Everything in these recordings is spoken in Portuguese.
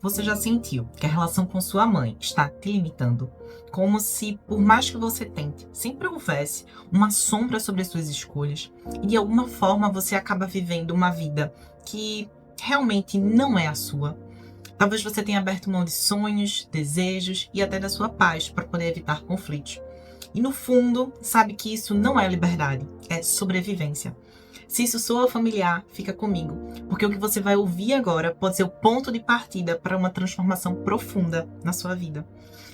você já sentiu que a relação com sua mãe está te limitando? Como se, por mais que você tente, sempre houvesse uma sombra sobre as suas escolhas e de alguma forma você acaba vivendo uma vida que realmente não é a sua? Talvez você tenha aberto mão de sonhos, desejos e até da sua paz para poder evitar conflitos. E no fundo, sabe que isso não é liberdade, é sobrevivência. Se isso soa familiar, fica comigo, porque o que você vai ouvir agora pode ser o ponto de partida para uma transformação profunda na sua vida.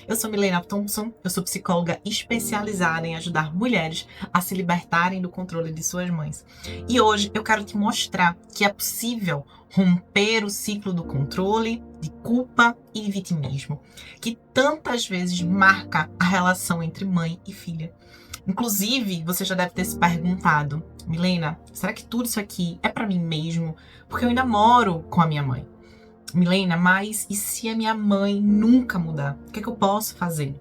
Eu sou Milena Thompson, eu sou psicóloga especializada em ajudar mulheres a se libertarem do controle de suas mães. E hoje eu quero te mostrar que é possível romper o ciclo do controle, de culpa e de vitimismo, que tantas vezes marca a relação entre mãe e filha. Inclusive, você já deve ter se perguntado, Milena, será que tudo isso aqui é pra mim mesmo? Porque eu ainda moro com a minha mãe. Milena, mas e se a minha mãe nunca mudar? O que é que eu posso fazer?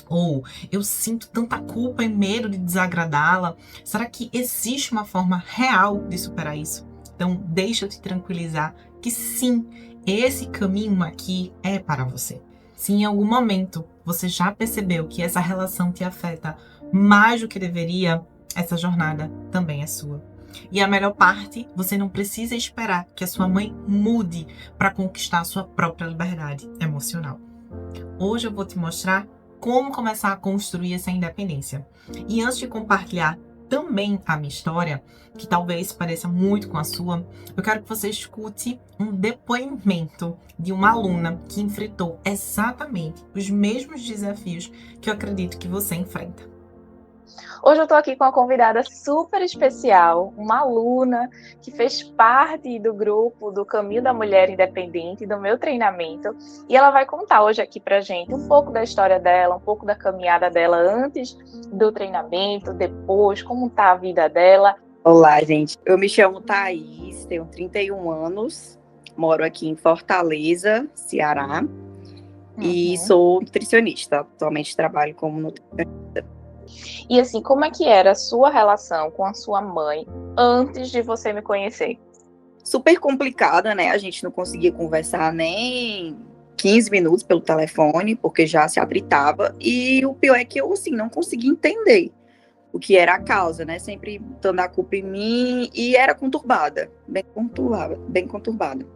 Ou eu sinto tanta culpa e medo de desagradá-la. Será que existe uma forma real de superar isso? Então, deixa eu te tranquilizar que sim, esse caminho aqui é para você. Se em algum momento você já percebeu que essa relação te afeta mais do que deveria, essa jornada também é sua. E a melhor parte, você não precisa esperar que a sua mãe mude para conquistar a sua própria liberdade emocional. Hoje eu vou te mostrar como começar a construir essa independência. E antes de compartilhar também a minha história, que talvez pareça muito com a sua, eu quero que você escute um depoimento de uma aluna que enfrentou exatamente os mesmos desafios que eu acredito que você enfrenta. Hoje eu estou aqui com uma convidada super especial, uma aluna que fez parte do grupo do Caminho da Mulher Independente, do meu treinamento, e ela vai contar hoje aqui pra gente um pouco da história dela, um pouco da caminhada dela antes do treinamento, depois, como tá a vida dela. Olá, gente. Eu me chamo Thaís, tenho 31 anos, moro aqui em Fortaleza, Ceará, e sou nutricionista. Atualmente trabalho como nutricionista. E assim, como é que era a sua relação com a sua mãe antes de você me conhecer? Super complicada, né? A gente não conseguia conversar nem 15 minutos pelo telefone, porque já se atritava. E o pior é que eu, assim, não conseguia entender o que era a causa, né? Sempre dando a culpa em mim, e era conturbada, bem conturbada.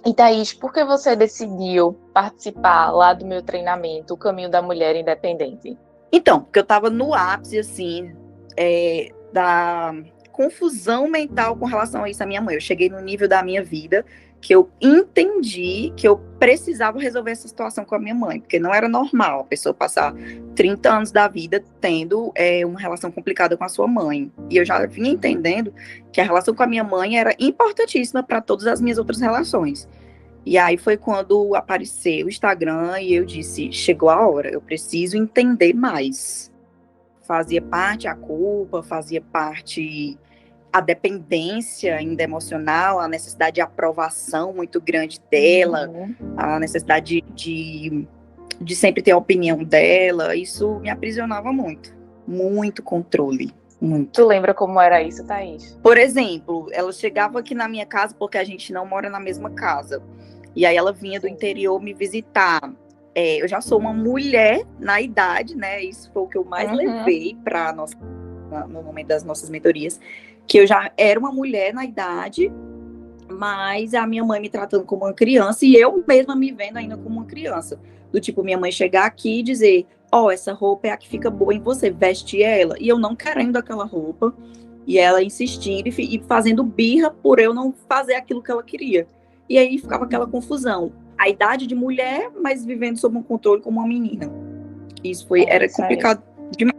E Thaís, por que você decidiu participar lá do meu treinamento, O Caminho da Mulher Independente? Então, porque eu estava no ápice, assim, da confusão mental com relação a isso à minha mãe. Eu cheguei no nível da minha vida que eu entendi que eu precisava resolver essa situação com a minha mãe, porque não era normal a pessoa passar 30 anos da vida tendo uma relação complicada com a sua mãe. E eu já vinha entendendo que a relação com a minha mãe era importantíssima para todas as minhas outras relações. E aí foi quando apareceu o Instagram e eu disse, chegou a hora, eu preciso entender mais. Fazia parte a culpa, fazia parte a dependência ainda emocional, a necessidade de aprovação muito grande dela, a necessidade de sempre ter a opinião dela. Isso me aprisionava muito controle. Muito. Tu lembra como era isso, Thaís? Por exemplo, ela chegava aqui na minha casa porque a gente não mora na mesma casa. E aí ela vinha do interior me visitar. Eu já sou uma mulher na idade, né? Isso foi o que eu mais levei para no momento das nossas mentorias, que eu já era uma mulher na idade, mas a minha mãe me tratando como uma criança e eu mesma me vendo ainda como uma criança. Do tipo, minha mãe chegar aqui e dizer, essa roupa é a que fica boa em você, veste ela. E eu não querendo aquela roupa, e ela insistindo e fazendo birra por eu não fazer aquilo que ela queria. E aí ficava aquela confusão. A idade de mulher, mas vivendo sob um controle como uma menina. Isso era complicado demais.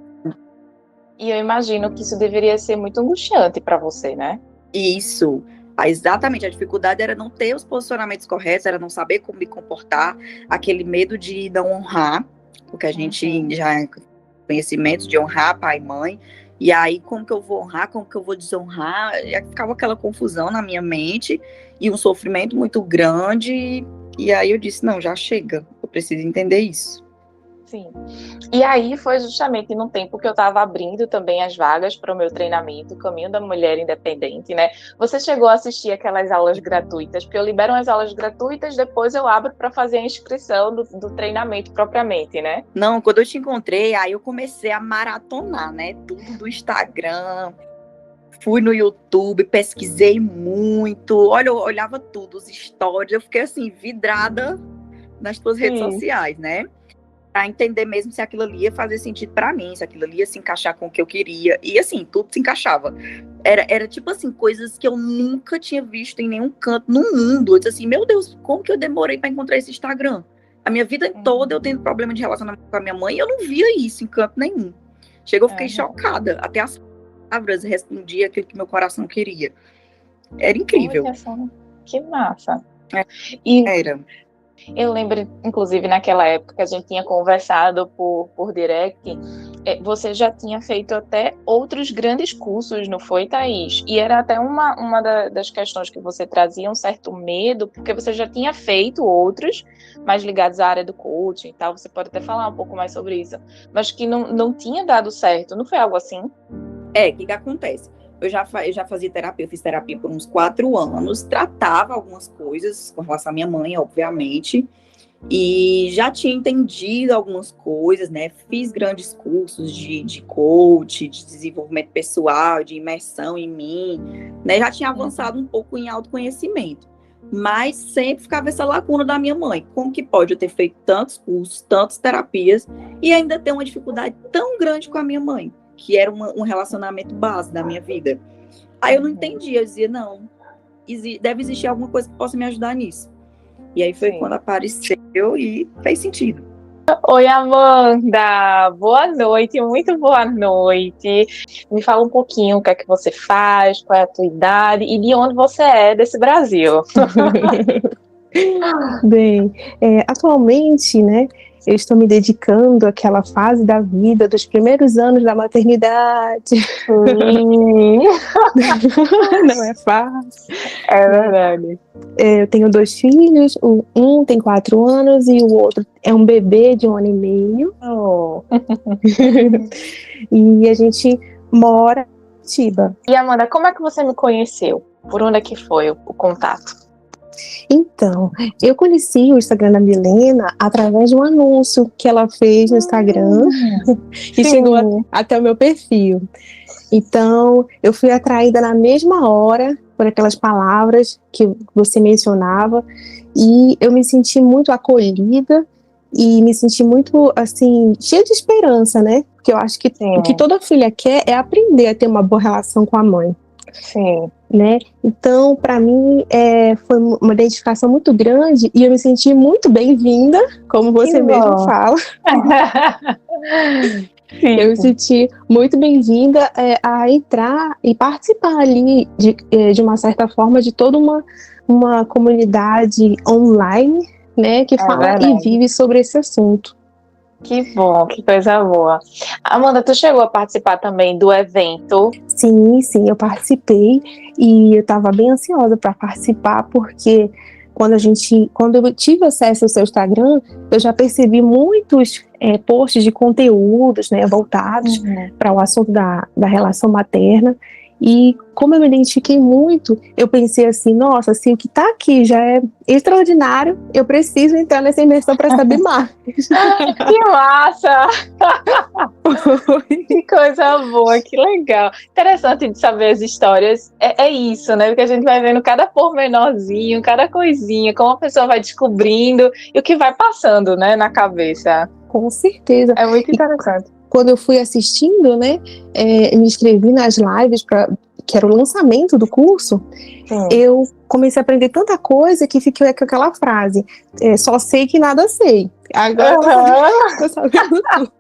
E eu imagino que isso deveria ser muito angustiante para você, né? Isso. Exatamente. A dificuldade era não ter os posicionamentos corretos, era não saber como me comportar, aquele medo de não honrar, porque a gente já tem conhecimento de honrar pai e mãe. E aí, como que eu vou honrar, como que eu vou desonrar? E ficava aquela confusão na minha mente e um sofrimento muito grande. E aí eu disse, não, já chega, eu preciso entender isso. Sim. E aí foi justamente no tempo que eu estava abrindo também as vagas para o meu treinamento, Caminho da Mulher Independente, né? Você chegou a assistir aquelas aulas gratuitas, porque eu libero as aulas gratuitas, depois eu abro para fazer a inscrição do treinamento propriamente, né? Não, quando eu te encontrei, aí eu comecei a maratonar, né? Tudo do Instagram, fui no YouTube, pesquisei muito, olha, eu olhava tudo, os stories, eu fiquei assim, vidrada nas tuas redes sociais, né? Pra entender mesmo se aquilo ali ia fazer sentido pra mim, se aquilo ali ia se encaixar com o que eu queria. E assim, tudo se encaixava. Era tipo assim, coisas que eu nunca tinha visto em nenhum canto no mundo. Eu disse assim, meu Deus, como que eu demorei pra encontrar esse Instagram? A minha vida toda eu tendo problema de relacionamento com a minha mãe e eu não via isso em canto nenhum. Chegou, eu fiquei chocada. Até as palavras respondia aquilo que meu coração queria. Era incrível. Olha só, que massa. Era. Eu lembro, inclusive, naquela época que a gente tinha conversado por direct, você já tinha feito até outros grandes cursos, não foi, Thaís? E era até uma das questões que você trazia um certo medo, porque você já tinha feito outros, mais ligados à área do coaching e tal, você pode até falar um pouco mais sobre isso, mas que não tinha dado certo, não foi algo assim? O que acontece? Eu já fazia terapia, eu fiz terapia por uns 4 anos, tratava algumas coisas com relação à minha mãe, obviamente, e já tinha entendido algumas coisas, né? Fiz grandes cursos de coach, de desenvolvimento pessoal, de imersão em mim, né? Já tinha avançado um pouco em autoconhecimento, mas sempre ficava essa lacuna da minha mãe. Como que pode eu ter feito tantos cursos, tantas terapias, e ainda ter uma dificuldade tão grande com a minha mãe? Que era um relacionamento base da minha vida. Aí eu não entendia, eu dizia, não, deve existir alguma coisa que possa me ajudar nisso. E aí foi quando apareceu e fez sentido. Oi, Amanda, boa noite, muito boa noite. Me fala um pouquinho o que é que você faz, qual é a tua idade e de onde você é desse Brasil. Bem, atualmente, né, eu estou me dedicando àquela fase da vida dos primeiros anos da maternidade. Não é fácil. É verdade. Eu tenho 2 filhos, um tem 4 anos e o outro é um bebê de 1 ano e meio. Oh. E a gente mora em Curitiba. E Amanda, como é que você me conheceu? Por onde é que foi o contato? Então, eu conheci o Instagram da Milena através de um anúncio que ela fez no Instagram e chegou até o meu perfil. Então, eu fui atraída na mesma hora por aquelas palavras que você mencionava e eu me senti muito acolhida e me senti muito, assim, cheia de esperança, né? Porque eu acho que o que toda filha quer é aprender a ter uma boa relação com a mãe. Sim. Né? Então, para mim, foi uma identificação muito grande e eu me senti muito bem-vinda, como você mesmo fala. Eu me senti muito bem-vinda a entrar e participar ali, de uma certa forma, de toda uma comunidade online, né, que fala e vive sobre esse assunto. Que bom, que coisa boa. Amanda, tu chegou a participar também do evento? Sim, eu participei e eu estava bem ansiosa para participar, porque quando eu tive acesso ao seu Instagram, eu já percebi muitos posts de conteúdos, né, voltados para o assunto da relação materna. E como eu me identifiquei muito, eu pensei assim, nossa, se o que está aqui já é extraordinário, eu preciso entrar nessa imersão para saber mais. Que massa! Que coisa boa, que legal. Interessante de saber as histórias. É isso, né? Porque a gente vai vendo cada pormenorzinho, cada coisinha, como a pessoa vai descobrindo e o que vai passando, né, na cabeça. Com certeza. É muito interessante. Quando eu fui assistindo, né, me inscrevi nas lives, que era o lançamento do curso, eu comecei a aprender tanta coisa que fiquei com aquela frase, só sei que nada sei. Agora eu tô sabendo tudo.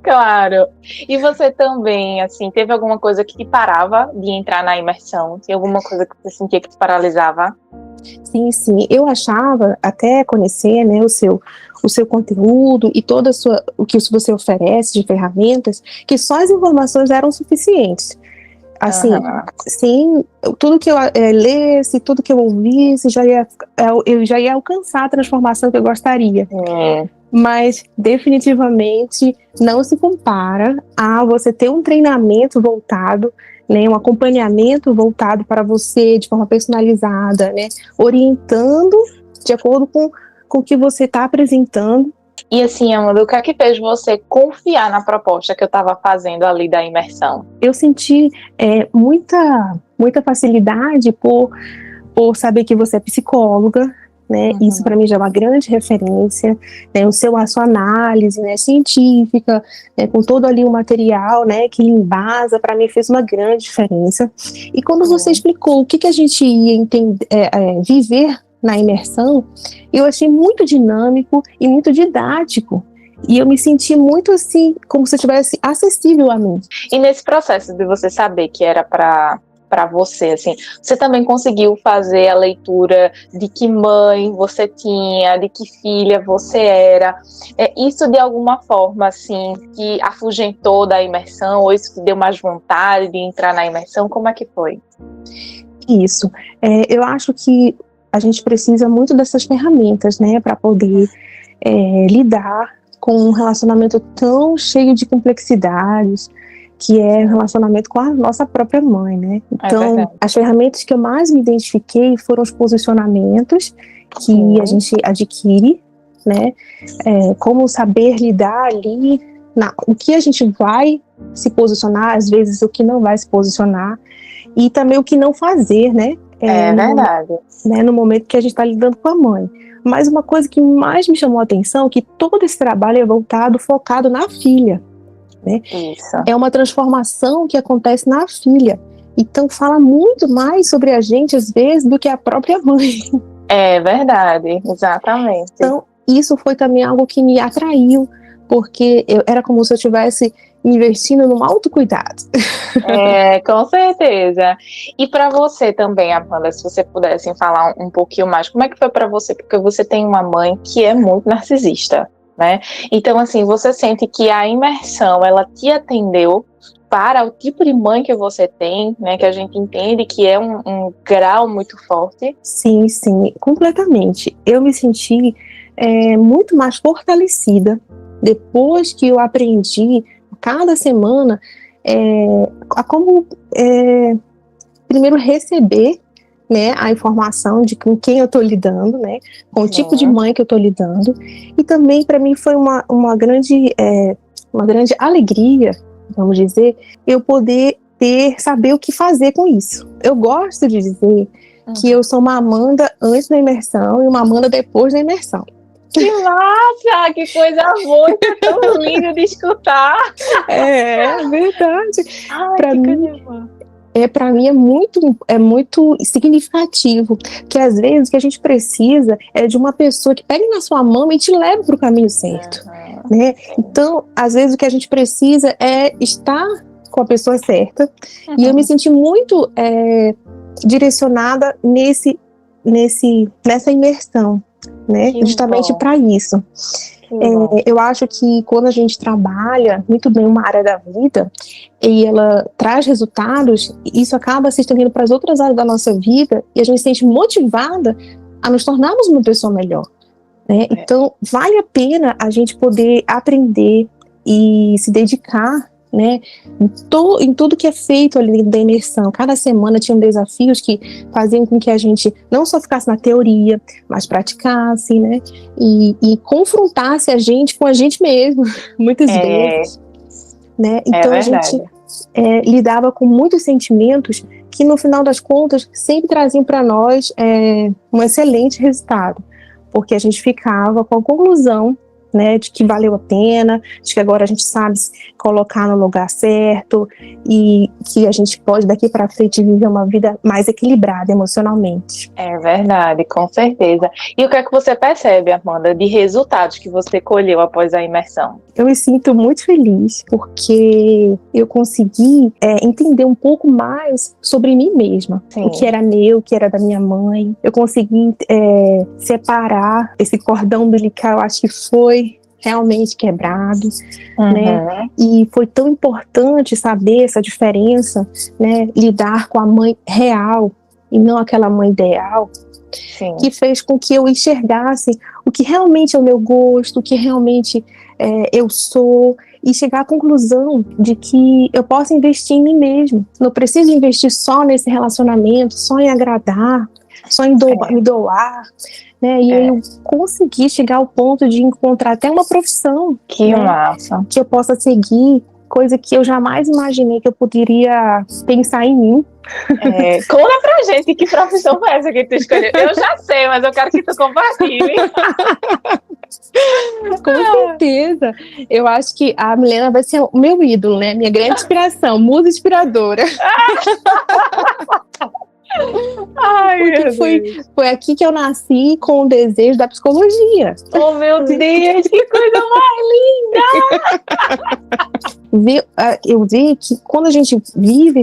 Claro. E você também, assim, teve alguma coisa que te parava de entrar na imersão? Tinha alguma coisa que você sentia que te paralisava? Sim. Eu achava, até conhecer, né, o seu conteúdo e toda o que você oferece de ferramentas, que só as informações eram suficientes. Assim, sim, tudo que eu lesse, tudo que eu ouvisse, eu já ia alcançar a transformação que eu gostaria. mas definitivamente não se compara a você ter um treinamento voltado, né, um acompanhamento voltado para você de forma personalizada, né, orientando de acordo com o que você está apresentando. E assim, Amanda, o que é que fez você confiar na proposta que eu estava fazendo ali da imersão? Eu senti muita facilidade por saber que você é psicóloga, né? Isso para mim já é uma grande referência, né? A sua análise, né, científica, né, com todo ali o material, né, que embasa, para mim fez uma grande diferença. E quando você explicou o que a gente ia viver na imersão, eu achei muito dinâmico e muito didático. E eu me senti muito assim, como se estivesse acessível a mim. E nesse processo de você saber que era para você, assim, você também conseguiu fazer a leitura de que mãe você tinha, de que filha você era? Isso de alguma forma, assim, que afugentou da imersão, ou isso que deu mais vontade de entrar na imersão? Como é que foi? Isso. Eu acho que a gente precisa muito dessas ferramentas, né, para poder lidar com um relacionamento tão cheio de complexidades, que é o relacionamento com a nossa própria mãe, né? Então, as ferramentas que eu mais me identifiquei foram os posicionamentos que a gente adquire, né? Como saber lidar ali, o que a gente vai se posicionar, às vezes o que não vai se posicionar, e também o que não fazer, né? Verdade. No momento que a gente está lidando com a mãe. Mas uma coisa que mais me chamou a atenção é que todo esse trabalho é focado na filha. Né? Isso. É uma transformação que acontece na filha. Então fala muito mais sobre a gente, às vezes, do que a própria mãe. É verdade, exatamente. Então, isso foi também algo que me atraiu, porque era como se eu estivesse investindo num autocuidado. Com certeza. E para você também, Amanda, se você pudesse falar um pouquinho mais, como é que foi para você? Porque você tem uma mãe que é muito narcisista, né? Então, assim, você sente que a imersão, ela te atendeu para o tipo de mãe que você tem, né? Que a gente entende que é um grau muito forte. Sim, completamente. Eu me senti muito mais fortalecida depois que eu aprendi cada semana a como primeiro receber, né, a informação de com quem eu estou lidando, né, com o tipo de mãe que eu estou lidando, e também para mim foi uma grande alegria, vamos dizer, eu poder saber o que fazer com isso. Eu gosto de dizer que eu sou uma Amanda antes da imersão e uma Amanda depois da imersão. Que massa! Que coisa boa! Tão lindo de escutar! É verdade. Ai, para mim é muito significativo, que às vezes o que a gente precisa é de uma pessoa que pegue na sua mão e te leve para o caminho certo, né? Então, às vezes o que a gente precisa é estar com a pessoa certa, e eu me senti muito direcionada nessa imersão, né? Justamente para isso. Eu acho que quando a gente trabalha muito bem uma área da vida e ela traz resultados, isso acaba se estendendo para as outras áreas da nossa vida e a gente se sente motivada a nos tornarmos uma pessoa melhor, né? Então, vale a pena a gente poder aprender e se dedicar, né, em tudo que é feito ali da imersão. Cada semana tinham desafios que faziam com que a gente não só ficasse na teoria, mas praticasse, né, e confrontasse a gente com a gente mesmo, muitas vezes, né. Então a gente lidava com muitos sentimentos que no final das contas sempre traziam para nós um excelente resultado, porque a gente ficava com a conclusão, né, de que valeu a pena, de que agora a gente sabe se colocar no lugar certo e que a gente pode daqui para frente viver uma vida mais equilibrada emocionalmente. É verdade, com certeza. E o que é que você percebe, Amanda, de resultados que você colheu após a imersão? Eu me sinto muito feliz porque eu consegui entender um pouco mais sobre mim mesma. Sim. O que era meu, o que era da minha mãe. Eu consegui separar esse cordão umbilical, acho que foi realmente quebrado, né? E foi tão importante saber essa diferença, né? Lidar com a mãe real e não aquela mãe ideal, Sim. que fez com que eu enxergasse o que realmente é o meu gosto, o que realmente eu sou, e chegar à conclusão de que eu posso investir em mim mesmo. Não preciso investir só nesse relacionamento, só em agradar, só em me doar, né? E eu consegui chegar ao ponto de encontrar até uma profissão Que massa. que eu possa seguir, coisa que eu jamais imaginei que eu poderia pensar em mim. Conta pra gente que profissão foi essa que tu escolheu. Eu já sei, mas eu quero que tu compartilhe. Com certeza. Eu acho que a Milena vai ser o meu ídolo, né? Minha grande inspiração, musa inspiradora. Ai, porque foi aqui que eu nasci com o desejo da psicologia. Oh, meu Deus, que coisa mais linda! Eu vi que quando a gente vive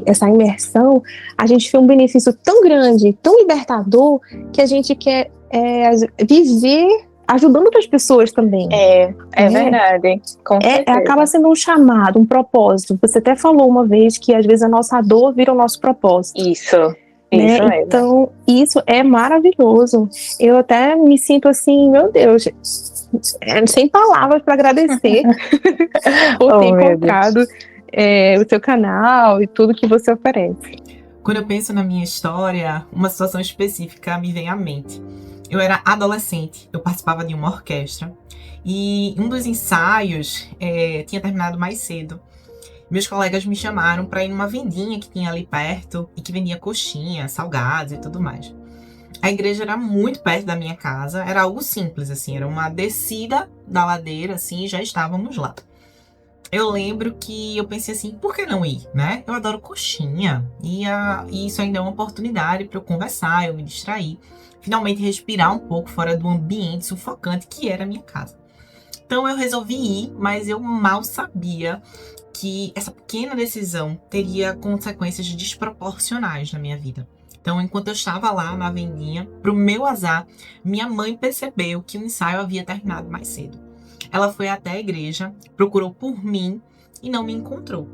essa imersão, a gente vê um benefício tão grande, tão libertador, que a gente quer viver ajudando outras pessoas também. É verdade. Com certeza. Acaba sendo um chamado, um propósito. Você até falou uma vez que às vezes a nossa dor vira o nosso propósito. Isso né? mesmo. Então, isso é maravilhoso. Eu até me sinto assim, meu Deus, sem palavras para agradecer por ter encontrado o seu canal e tudo que você oferece. Quando eu penso na minha história, uma situação específica me vem à mente. Eu era adolescente, eu participava de uma orquestra e um dos ensaios tinha terminado mais cedo. Meus colegas me chamaram para ir numa vendinha que tinha ali perto e que vendia coxinha, salgados e tudo mais. A igreja era muito perto da minha casa, era algo simples, assim, era uma descida da ladeira, assim, e já estávamos lá. Eu lembro que eu pensei assim, por que não ir, né? Eu adoro coxinha e isso ainda é uma oportunidade para eu conversar, eu me distrair, finalmente respirar um pouco fora do ambiente sufocante que era a minha casa. Então eu resolvi ir, mas eu mal sabia que essa pequena decisão teria consequências desproporcionais na minha vida. Então, enquanto eu estava lá na vendinha, pro meu azar, minha mãe percebeu que o ensaio havia terminado mais cedo. Ela foi até a igreja, procurou por mim e não me encontrou.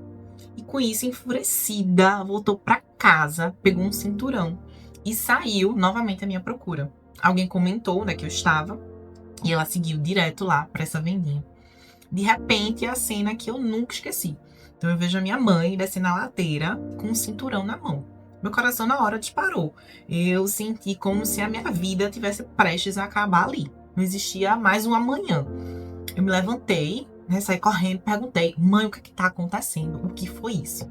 E com isso, enfurecida, voltou para casa, pegou um cinturão e saiu novamente à minha procura. Alguém comentou onde é que eu estava e ela seguiu direto lá para essa vendinha. De repente, é a cena que eu nunca esqueci. Então eu vejo a minha mãe descendo a ladeira com um cinturão na mão. Meu coração na hora disparou. Eu senti como se a minha vida tivesse prestes a acabar ali. Não existia mais um amanhã. Eu me levantei, saí correndo, perguntei: mãe, o que está acontecendo? O que foi isso?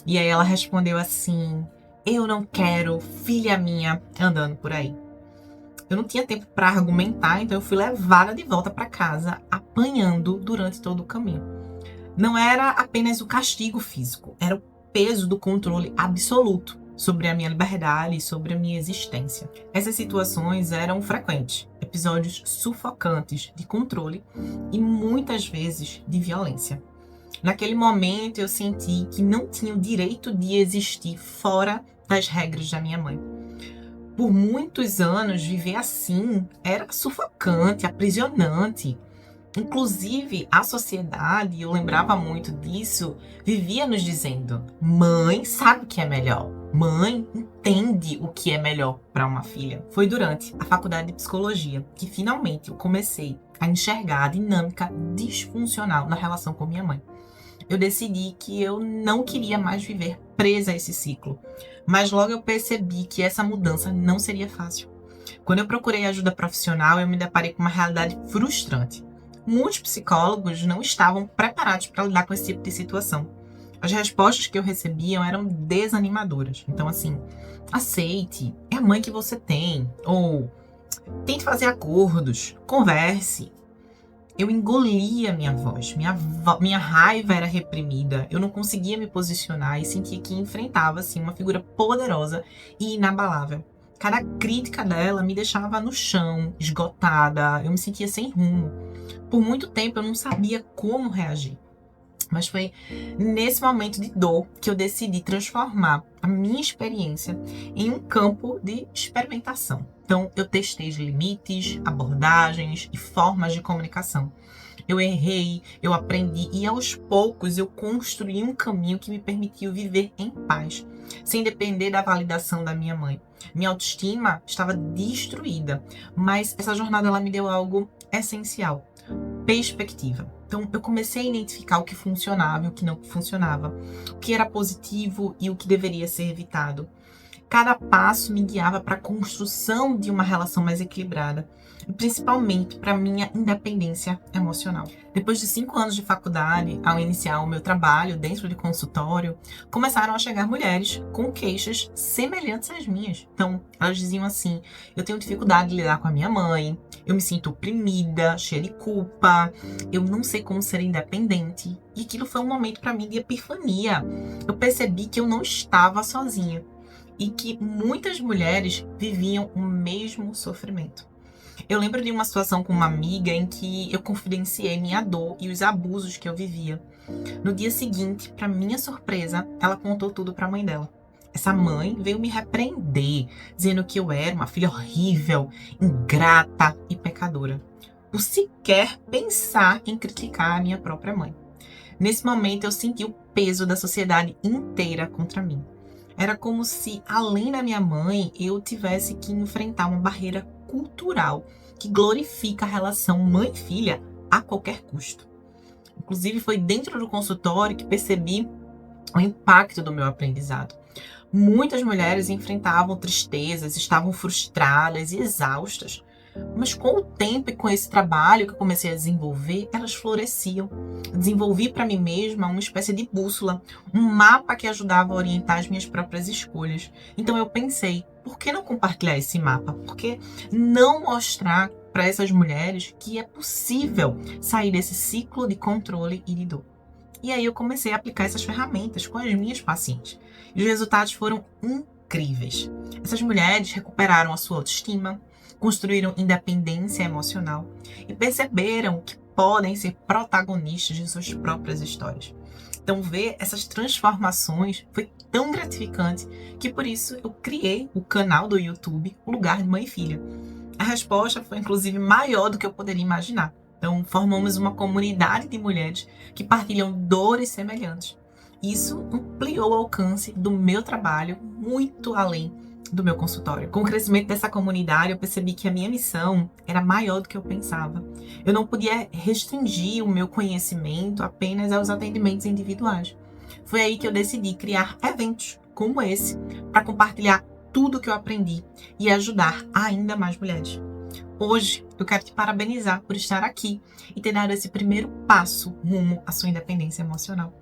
E aí ela respondeu assim: eu não quero filha minha andando por aí. Eu não tinha tempo para argumentar, então eu fui levada de volta para casa, apanhando durante todo o caminho. Não era apenas o castigo físico, era o peso do controle absoluto sobre a minha liberdade e sobre a minha existência. Essas situações eram frequentes, episódios sufocantes de controle e muitas vezes de violência. Naquele momento eu senti que não tinha o direito de existir fora das regras da minha mãe. Por muitos anos, viver assim era sufocante, aprisionante. Inclusive, a sociedade, eu lembrava muito disso, vivia nos dizendo: mãe sabe o que é melhor. Mãe entende o que é melhor para uma filha. Foi durante a faculdade de psicologia que finalmente eu comecei a enxergar a dinâmica disfuncional na relação com minha mãe. Eu decidi que eu não queria mais viver presa a esse ciclo. Mas logo eu percebi que essa mudança não seria fácil. Quando eu procurei ajuda profissional, eu me deparei com uma realidade frustrante. Muitos psicólogos não estavam preparados para lidar com esse tipo de situação. As respostas que eu recebia eram desanimadoras. Então, assim, aceite, é a mãe que você tem. Ou tente fazer acordos, converse. Eu engolia minha voz, minha raiva era reprimida, eu não conseguia me posicionar e sentia que enfrentava assim, uma figura poderosa e inabalável. Cada crítica dela me deixava no chão, esgotada, eu me sentia sem rumo. Por muito tempo eu não sabia como reagir. Mas foi nesse momento de dor que eu decidi transformar a minha experiência em um campo de experimentação. Então, eu testei os limites, abordagens e formas de comunicação. Eu errei, eu aprendi e aos poucos eu construí um caminho que me permitiu viver em paz, sem depender da validação da minha mãe. Minha autoestima estava destruída, mas essa jornada ela me deu algo essencial: perspectiva. Então, eu comecei a identificar o que funcionava e o que não funcionava, o que era positivo e o que deveria ser evitado. Cada passo me guiava para a construção de uma relação mais equilibrada, e principalmente para minha independência emocional. Depois de 5 anos de faculdade, ao iniciar o meu trabalho dentro de consultório, começaram a chegar mulheres com queixas semelhantes às minhas. Então, elas diziam assim: eu tenho dificuldade de lidar com a minha mãe, eu me sinto oprimida, cheia de culpa, eu não sei como ser independente. E aquilo foi um momento para mim de epifania. Eu percebi que eu não estava sozinha e que muitas mulheres viviam o mesmo sofrimento. Eu lembro de uma situação com uma amiga em que eu confidenciei minha dor e os abusos que eu vivia. No dia seguinte, para minha surpresa, ela contou tudo para a mãe dela. Essa mãe veio me repreender, dizendo que eu era uma filha horrível, ingrata e pecadora, por sequer pensar em criticar a minha própria mãe. Nesse momento, eu senti o peso da sociedade inteira contra mim. Era como se, além da minha mãe, eu tivesse que enfrentar uma barreira cultural que glorifica a relação mãe-filha a qualquer custo. Inclusive, foi dentro do consultório que percebi o impacto do meu aprendizado. Muitas mulheres enfrentavam tristezas, estavam frustradas e exaustas. Mas com o tempo e com esse trabalho que eu comecei a desenvolver, elas floresciam. Desenvolvi para mim mesma uma espécie de bússola, um mapa que ajudava a orientar as minhas próprias escolhas. Então eu pensei, por que não compartilhar esse mapa? Por que não mostrar para essas mulheres que é possível sair desse ciclo de controle e de dor? E aí eu comecei a aplicar essas ferramentas com as minhas pacientes. E os resultados foram incríveis. Essas mulheres recuperaram a sua autoestima, construíram independência emocional e perceberam que podem ser protagonistas de suas próprias histórias. Então, ver essas transformações foi tão gratificante que, por isso, eu criei o canal do YouTube, O Lugar de Mãe e Filha. A resposta foi, inclusive, maior do que eu poderia imaginar. Então, formamos uma comunidade de mulheres que partilham dores semelhantes. Isso ampliou o alcance do meu trabalho muito além do meu consultório. Com o crescimento dessa comunidade, eu percebi que a minha missão era maior do que eu pensava. Eu não podia restringir o meu conhecimento apenas aos atendimentos individuais. Foi aí que eu decidi criar eventos como esse para compartilhar tudo o que eu aprendi e ajudar ainda mais mulheres. Hoje, eu quero te parabenizar por estar aqui e ter dado esse primeiro passo rumo à sua independência emocional.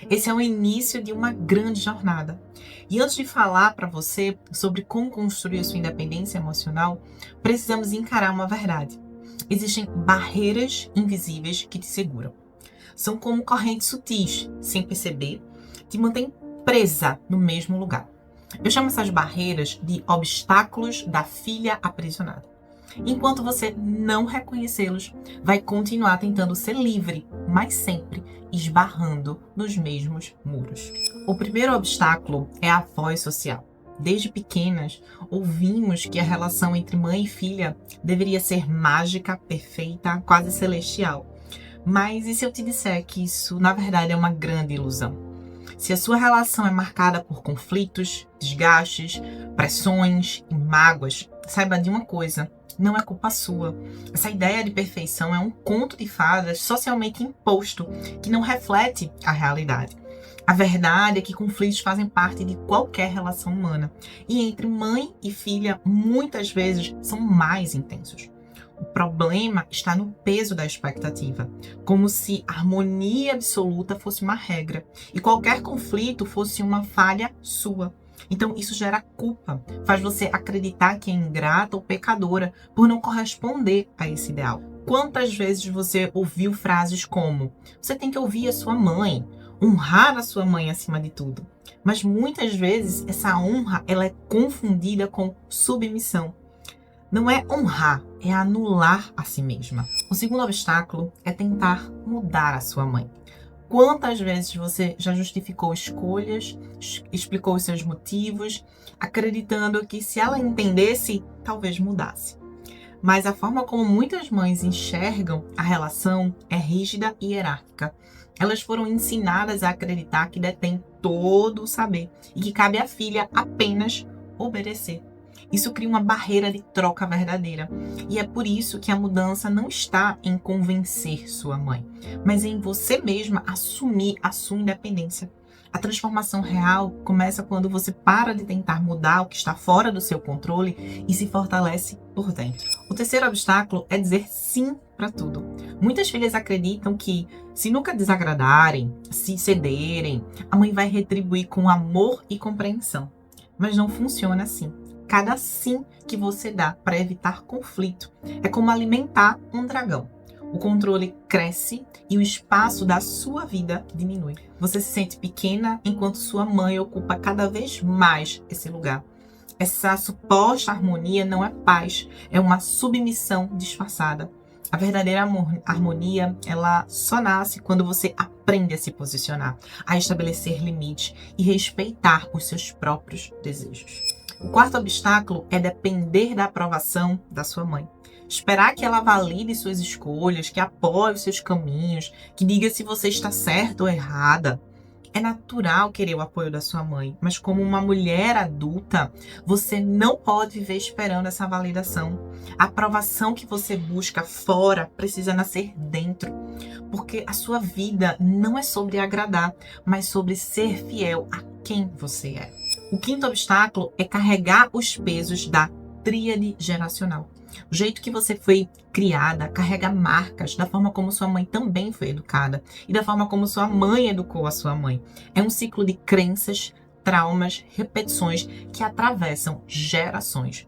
Esse é o início de uma grande jornada. E antes de falar para você sobre como construir a sua independência emocional, precisamos encarar uma verdade. Existem barreiras invisíveis que te seguram. São como correntes sutis, sem perceber, te mantêm presa no mesmo lugar. Eu chamo essas barreiras de obstáculos da filha aprisionada. Enquanto você não reconhecê-los, vai continuar tentando ser livre, mas sempre esbarrando nos mesmos muros. O primeiro obstáculo é a voz social. Desde pequenas, ouvimos que a relação entre mãe e filha deveria ser mágica, perfeita, quase celestial. Mas e se eu te disser que isso, na verdade, é uma grande ilusão? Se a sua relação é marcada por conflitos, desgastes, pressões e mágoas, saiba de uma coisa: não é culpa sua. Essa ideia de perfeição é um conto de fadas socialmente imposto que não reflete a realidade. A verdade é que conflitos fazem parte de qualquer relação humana e entre mãe e filha muitas vezes são mais intensos. O problema está no peso da expectativa, como se a harmonia absoluta fosse uma regra e qualquer conflito fosse uma falha sua. Então isso gera culpa, faz você acreditar que é ingrata ou pecadora por não corresponder a esse ideal. Quantas vezes você ouviu frases como: você tem que ouvir a sua mãe, honrar a sua mãe acima de tudo? Mas muitas vezes essa honra ela é confundida com submissão. Não é honrar, é anular a si mesma. O segundo obstáculo é tentar mudar a sua mãe. Quantas vezes você já justificou escolhas, explicou os seus motivos, acreditando que se ela entendesse, talvez mudasse? Mas a forma como muitas mães enxergam a relação é rígida e hierárquica. Elas foram ensinadas a acreditar que detém todo o saber e que cabe à filha apenas obedecer. Isso cria uma barreira de troca verdadeira. E é por isso que a mudança não está em convencer sua mãe, mas em você mesma assumir a sua independência. A transformação real começa quando você para de tentar mudar o que está fora do seu controle e se fortalece por dentro. O terceiro obstáculo é dizer sim para tudo. Muitas filhas acreditam que, se nunca desagradarem, se cederem, a mãe vai retribuir com amor e compreensão. Mas não funciona assim. Cada sim que você dá para evitar conflito é como alimentar um dragão. O controle cresce e o espaço da sua vida diminui. Você se sente pequena enquanto sua mãe ocupa cada vez mais esse lugar. Essa suposta harmonia não é paz, é uma submissão disfarçada. A verdadeira harmonia, ela só nasce quando você aprende a se posicionar, a estabelecer limites e respeitar os seus próprios desejos. O quarto obstáculo é depender da aprovação da sua mãe. Esperar que ela valide suas escolhas, que apoie os seus caminhos, que diga se você está certa ou errada. É natural querer o apoio da sua mãe, mas como uma mulher adulta, você não pode viver esperando essa validação. A aprovação que você busca fora precisa nascer dentro, porque a sua vida não é sobre agradar, mas sobre ser fiel a quem você é. O quinto obstáculo é carregar os pesos da tríade geracional. O jeito que você foi criada carrega marcas da forma como sua mãe também foi educada e da forma como sua mãe educou a sua mãe. É um ciclo de crenças, traumas, repetições que atravessam gerações.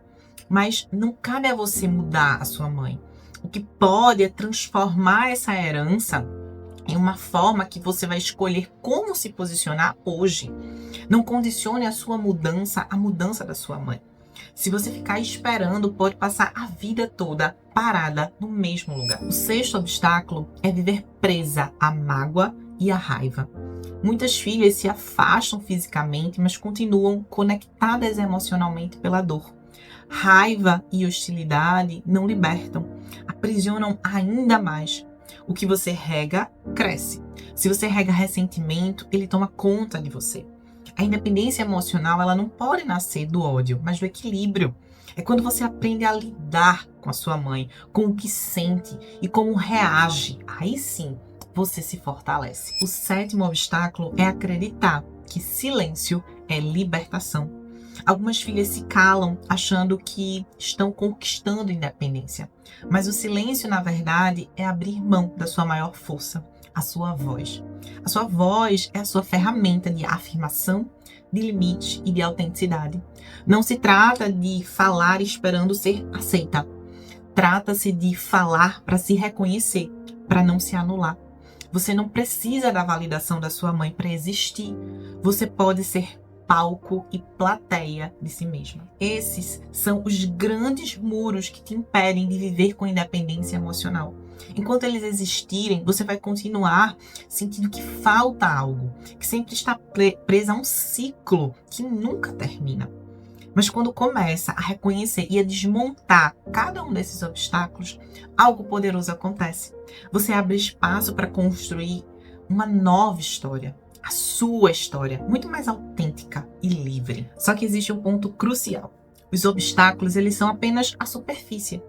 Mas não cabe a você mudar a sua mãe. O que pode é transformar essa herança em uma forma que você vai escolher como se posicionar hoje. Não condicione a sua mudança à mudança da sua mãe. Se você ficar esperando, pode passar a vida toda parada no mesmo lugar. O sexto obstáculo é viver presa à mágoa e à raiva. Muitas filhas se afastam fisicamente, mas continuam conectadas emocionalmente pela dor. Raiva e hostilidade não libertam, aprisionam ainda mais. O que você rega, cresce. Se você rega ressentimento, ele toma conta de você. A independência emocional, ela não pode nascer do ódio, mas do equilíbrio. É quando você aprende a lidar com a sua mãe, com o que sente e como reage. Aí sim, você se fortalece. O sétimo obstáculo é acreditar que silêncio é libertação. Algumas filhas se calam achando que estão conquistando independência. Mas o silêncio, na verdade, é abrir mão da sua maior força, a sua voz. A sua voz é a sua ferramenta de afirmação, de limite e de autenticidade. Não se trata de falar esperando ser aceita. Trata-se de falar para se reconhecer, para não se anular. Você não precisa da validação da sua mãe para existir. Você pode ser palco e plateia de si mesma. Esses são os grandes muros que te impedem de viver com independência emocional. Enquanto eles existirem, você vai continuar sentindo que falta algo, que sempre está presa a um ciclo que nunca termina. Mas quando começa a reconhecer e a desmontar cada um desses obstáculos, algo poderoso acontece. Você abre espaço para construir uma nova história. A sua história, muito mais autêntica e livre. Só que existe um ponto crucial. Os obstáculos, eles são apenas a superfície.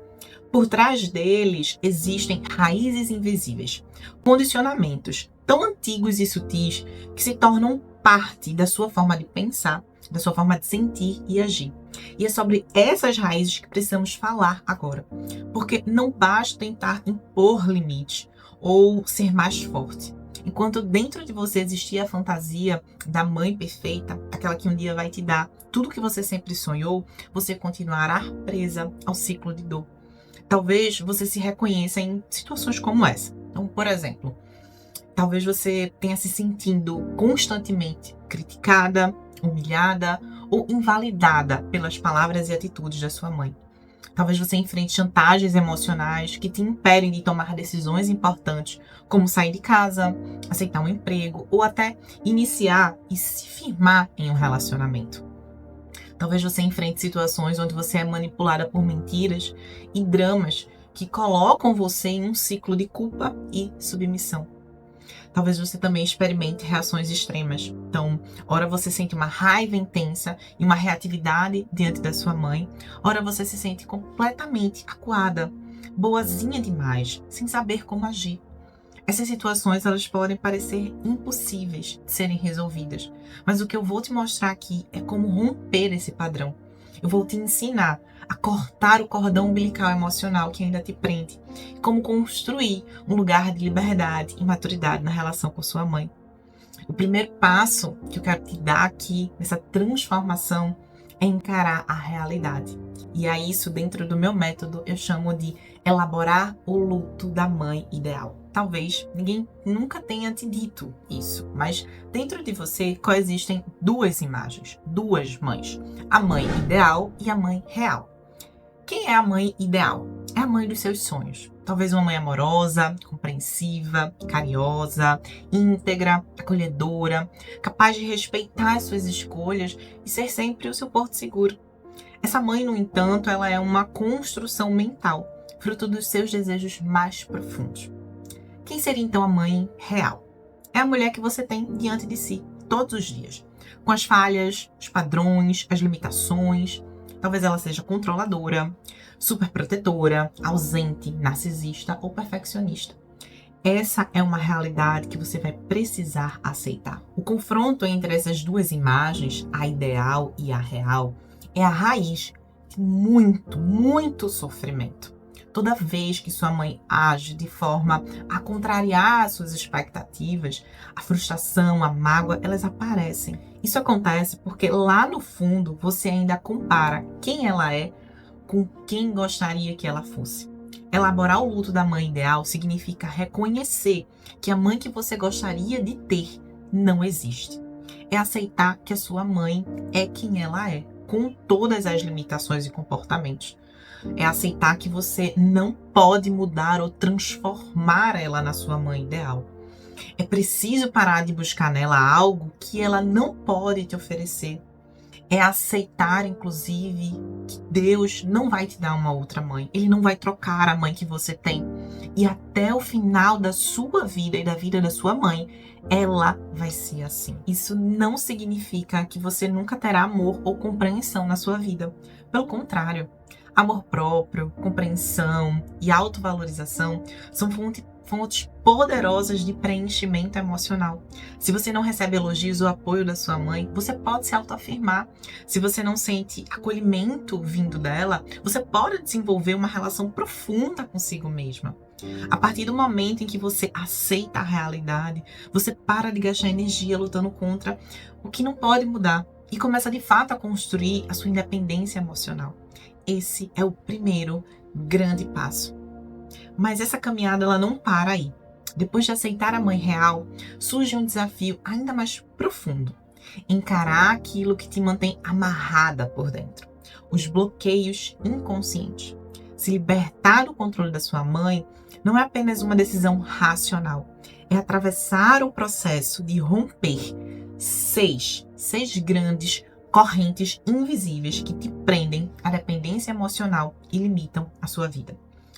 Por trás deles existem raízes invisíveis, condicionamentos tão antigos e sutis que se tornam parte da sua forma de pensar, da sua forma de sentir e agir. E é sobre essas raízes que precisamos falar agora. Porque não basta tentar impor limites ou ser mais forte. Enquanto dentro de você existia a fantasia da mãe perfeita, aquela que um dia vai te dar tudo o que você sempre sonhou, você continuará presa ao ciclo de dor. Talvez você se reconheça em situações como essa. Então, por exemplo, talvez você tenha se sentindo constantemente criticada, humilhada ou invalidada pelas palavras e atitudes da sua mãe. Talvez você enfrente chantagens emocionais que te impedem de tomar decisões importantes, como sair de casa, aceitar um emprego ou até iniciar e se firmar em um relacionamento. Talvez você enfrente situações onde você é manipulada por mentiras e dramas que colocam você em um ciclo de culpa e submissão. Talvez você também experimente reações extremas. Então, ora você sente uma raiva intensa e uma reatividade diante da sua mãe, ora você se sente completamente acuada, boazinha demais, sem saber como agir. Essas situações, elas podem parecer impossíveis de serem resolvidas, mas o que eu vou te mostrar aqui é como romper esse padrão. Eu vou te ensinar a cortar o cordão umbilical emocional que ainda te prende, e como construir um lugar de liberdade e maturidade na relação com sua mãe. O primeiro passo que eu quero te dar aqui nessa transformação é encarar a realidade. E a isso, dentro do meu método, eu chamo de elaborar o luto da mãe ideal. Talvez ninguém nunca tenha te dito isso, mas dentro de você coexistem duas imagens, duas mães. A mãe ideal e a mãe real. Quem é a mãe ideal? É a mãe dos seus sonhos. Talvez uma mãe amorosa, compreensiva, carinhosa, íntegra, acolhedora, capaz de respeitar as suas escolhas e ser sempre o seu porto seguro. Essa mãe, no entanto, ela é uma construção mental, fruto dos seus desejos mais profundos. Quem seria então a mãe real? É a mulher que você tem diante de si, todos os dias, com as falhas, os padrões, as limitações. Talvez ela seja controladora, superprotetora, ausente, narcisista ou perfeccionista. Essa é uma realidade que você vai precisar aceitar. O confronto entre essas duas imagens, a ideal e a real, é a raiz de muito sofrimento. Toda vez que sua mãe age de forma a contrariar as suas expectativas, a frustração, a mágoa, elas aparecem. Isso acontece porque lá no fundo você ainda compara quem ela é com quem gostaria que ela fosse. Elaborar o luto da mãe ideal significa reconhecer que a mãe que você gostaria de ter não existe. É aceitar que a sua mãe é quem ela é, com todas as limitações e comportamentos. É aceitar que você não pode mudar ou transformar ela na sua mãe ideal. É preciso parar de buscar nela algo que ela não pode te oferecer. É aceitar, inclusive, que Deus não vai te dar uma outra mãe. Ele não vai trocar a mãe que você tem. E até o final da sua vida e da vida da sua mãe, ela vai ser assim. Isso não significa que você nunca terá amor ou compreensão na sua vida. Pelo contrário, amor próprio, compreensão e autovalorização são fontes poderosas de preenchimento emocional. Se você não recebe elogios ou apoio da sua mãe, você pode se autoafirmar. Se você não sente acolhimento vindo dela, você pode desenvolver uma relação profunda consigo mesma. A partir do momento em que você aceita a realidade, você para de gastar energia lutando contra o que não pode mudar e começa de fato a construir a sua independência emocional. Esse é o primeiro grande passo. Mas essa caminhada ela não para aí. Depois de aceitar a mãe real, surge um desafio ainda mais profundo. Encarar aquilo que te mantém amarrada por dentro. Os bloqueios inconscientes. Se libertar do controle da sua mãe não é apenas uma decisão racional. É atravessar o processo de romper seis grandes correntes invisíveis que te prendem à dependência emocional e limitam a sua vida.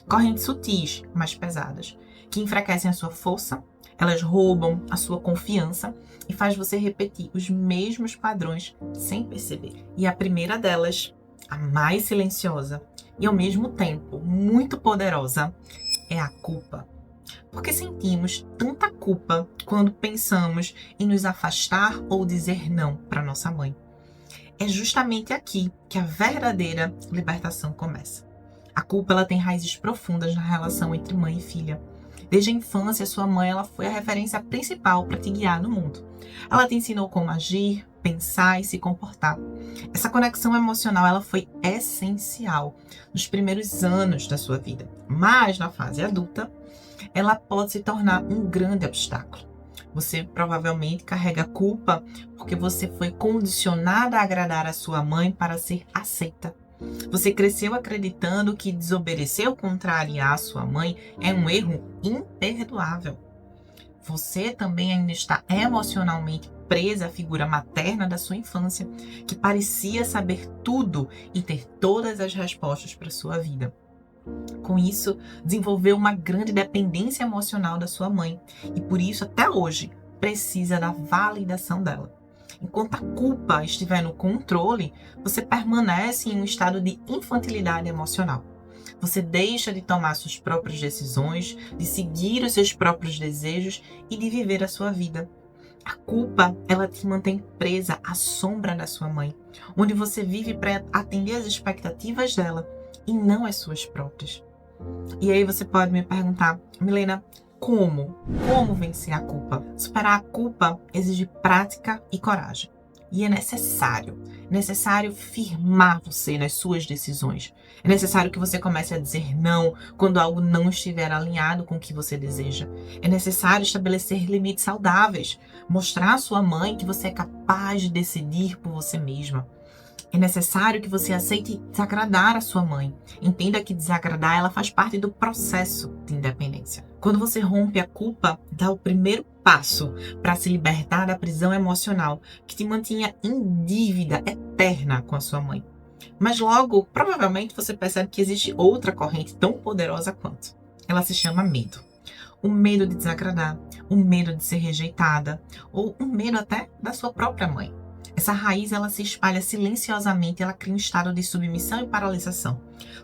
Correntes sutis, mas pesadas, que enfraquecem a sua força, elas roubam a sua confiança e faz você repetir os mesmos padrões sem perceber. E a primeira delas, a mais silenciosa e ao mesmo tempo muito poderosa, é a culpa. Porque sentimos tanta culpa quando pensamos em nos afastar ou dizer não para nossa mãe. É justamente aqui que a verdadeira libertação começa. A culpa ela tem raízes profundas na relação entre mãe e filha. Desde a infância, sua mãe ela foi a referência principal para te guiar no mundo. Ela te ensinou como agir, pensar e se comportar. Essa conexão emocional ela foi essencial nos primeiros anos da sua vida. Mas na fase adulta, ela pode se tornar um grande obstáculo. Você provavelmente carrega culpa porque você foi condicionada a agradar a sua mãe para ser aceita. Você cresceu acreditando que desobedecer ou contrariar a sua mãe é um erro imperdoável. Você também ainda está emocionalmente presa à figura materna da sua infância, que parecia saber tudo e ter todas as respostas para sua vida. Com isso, desenvolveu uma grande dependência emocional da sua mãe e por isso até hoje precisa da validação dela. Enquanto a culpa estiver no controle, você permanece em um estado de infantilidade emocional. Você deixa de tomar suas próprias decisões, de seguir os seus próprios desejos e de viver a sua vida. A culpa, ela te mantém presa à sombra da sua mãe, onde você vive para atender às expectativas dela e não as suas próprias. E aí você pode me perguntar, Milena, como? Como vencer a culpa? Superar a culpa exige prática e coragem. E é necessário firmar você nas suas decisões. É necessário que você comece a dizer não quando algo não estiver alinhado com o que você deseja. É necessário estabelecer limites saudáveis, mostrar à sua mãe que você é capaz de decidir por você mesma. É necessário que você aceite desagradar a sua mãe. Entenda que desagradar ela faz parte do processo de independência. Quando você rompe a culpa, dá o primeiro passo para se libertar da prisão emocional que te mantinha em dívida eterna com a sua mãe. Mas logo, provavelmente, você percebe que existe outra corrente tão poderosa quanto. Ela se chama medo. O medo de desagradar, o medo de ser rejeitada, ou o medo até da sua própria mãe. Essa raiz, ela se espalha silenciosamente, ela cria um estado de submissão e paralisação.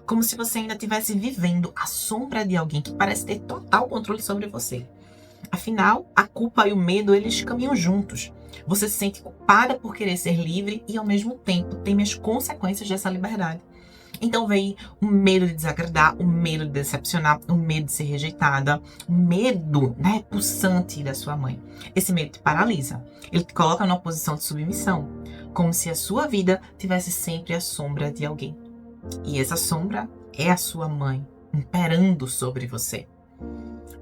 Como se você ainda estivesse vivendo à sombra de alguém que parece ter total controle sobre você. Afinal, a culpa e o medo, eles caminham juntos. Você se sente culpada por querer ser livre e, ao mesmo tempo, teme as consequências dessa liberdade. Então vem o medo de desagradar, o medo de decepcionar, o medo de ser rejeitada, o medo repulsante da sua mãe. Esse medo te paralisa. Ele te coloca numa posição de submissão, como se a sua vida tivesse sempre à sombra de alguém. E essa sombra é a sua mãe, imperando sobre você.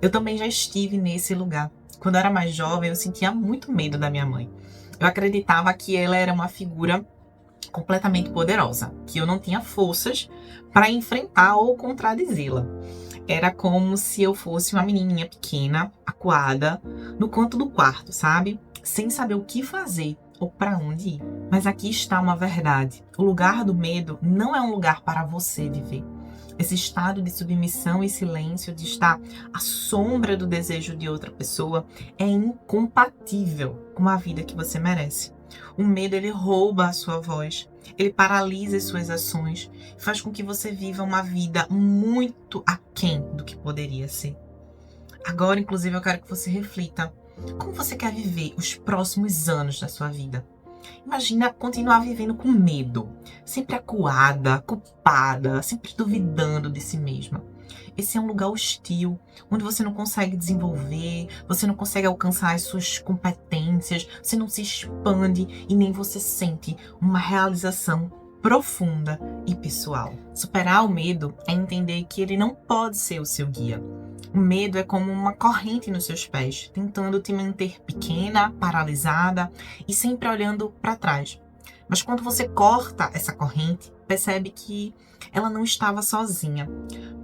Eu também já estive nesse lugar. Quando eu era mais jovem, eu sentia muito medo da minha mãe. Eu acreditava que ela era uma figura completamente poderosa, que eu não tinha forças para enfrentar ou contradizê-la. Era como se eu fosse uma menininha pequena, acuada, no canto do quarto, sabe? Sem saber o que fazer ou para onde ir. Mas aqui está uma verdade. O lugar do medo não é um lugar para você viver. Esse estado de submissão e silêncio, de estar à sombra do desejo de outra pessoa, é incompatível com a vida que você merece. O medo, ele rouba a sua voz, ele paralisa as suas ações, faz com que você viva uma vida muito aquém do que poderia ser. Agora, inclusive, eu quero que você reflita. Como você quer viver os próximos anos da sua vida? Imagina continuar vivendo com medo, sempre acuada, culpada, sempre duvidando de si mesma. Esse é um lugar hostil, onde você não consegue desenvolver, você não consegue alcançar as suas competências, você não se expande e nem você sente uma realização profunda e pessoal. Superar o medo é entender que ele não pode ser o seu guia. O medo é como uma corrente nos seus pés, tentando te manter pequena, paralisada e sempre olhando para trás. Mas quando você corta essa corrente, percebe que ela não estava sozinha.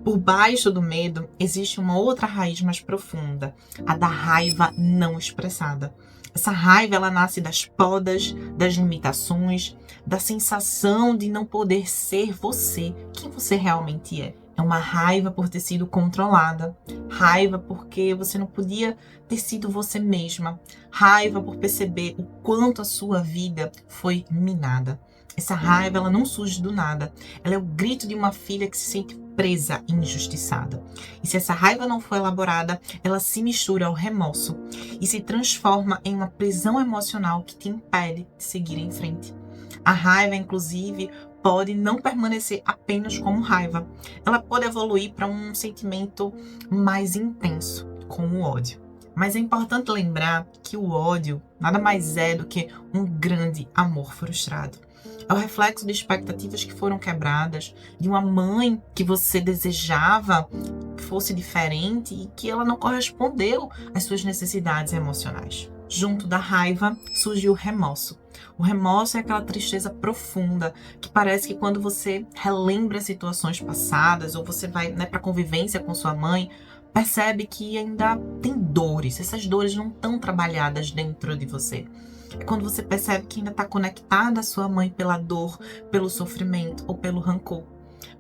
Por baixo do medo existe uma outra raiz mais profunda, a da raiva não expressada. Essa raiva, ela nasce das podas, das limitações, da sensação de não poder ser você, quem você realmente é. É uma raiva por ter sido controlada, raiva porque você não podia ter sido você mesma, raiva por perceber o quanto a sua vida foi minada. Essa raiva, ela não surge do nada, ela é o grito de uma filha que se sente presa e injustiçada. E se essa raiva não for elaborada, ela se mistura ao remorso e se transforma em uma prisão emocional que te impede de seguir em frente. A raiva, inclusive, pode não permanecer apenas como raiva. Ela pode evoluir para um sentimento mais intenso, como o ódio. Mas é importante lembrar que o ódio nada mais é do que um grande amor frustrado. É o reflexo de expectativas que foram quebradas, de uma mãe que você desejava que fosse diferente e que ela não correspondeu às suas necessidades emocionais. Junto da raiva surge o remorso. O remorso é aquela tristeza profunda que parece que quando você relembra situações passadas ou você vai para a convivência com sua mãe, percebe que ainda tem dores. Essas dores não estão trabalhadas dentro de você. É quando você percebe que ainda está conectada à sua mãe pela dor, pelo sofrimento ou pelo rancor.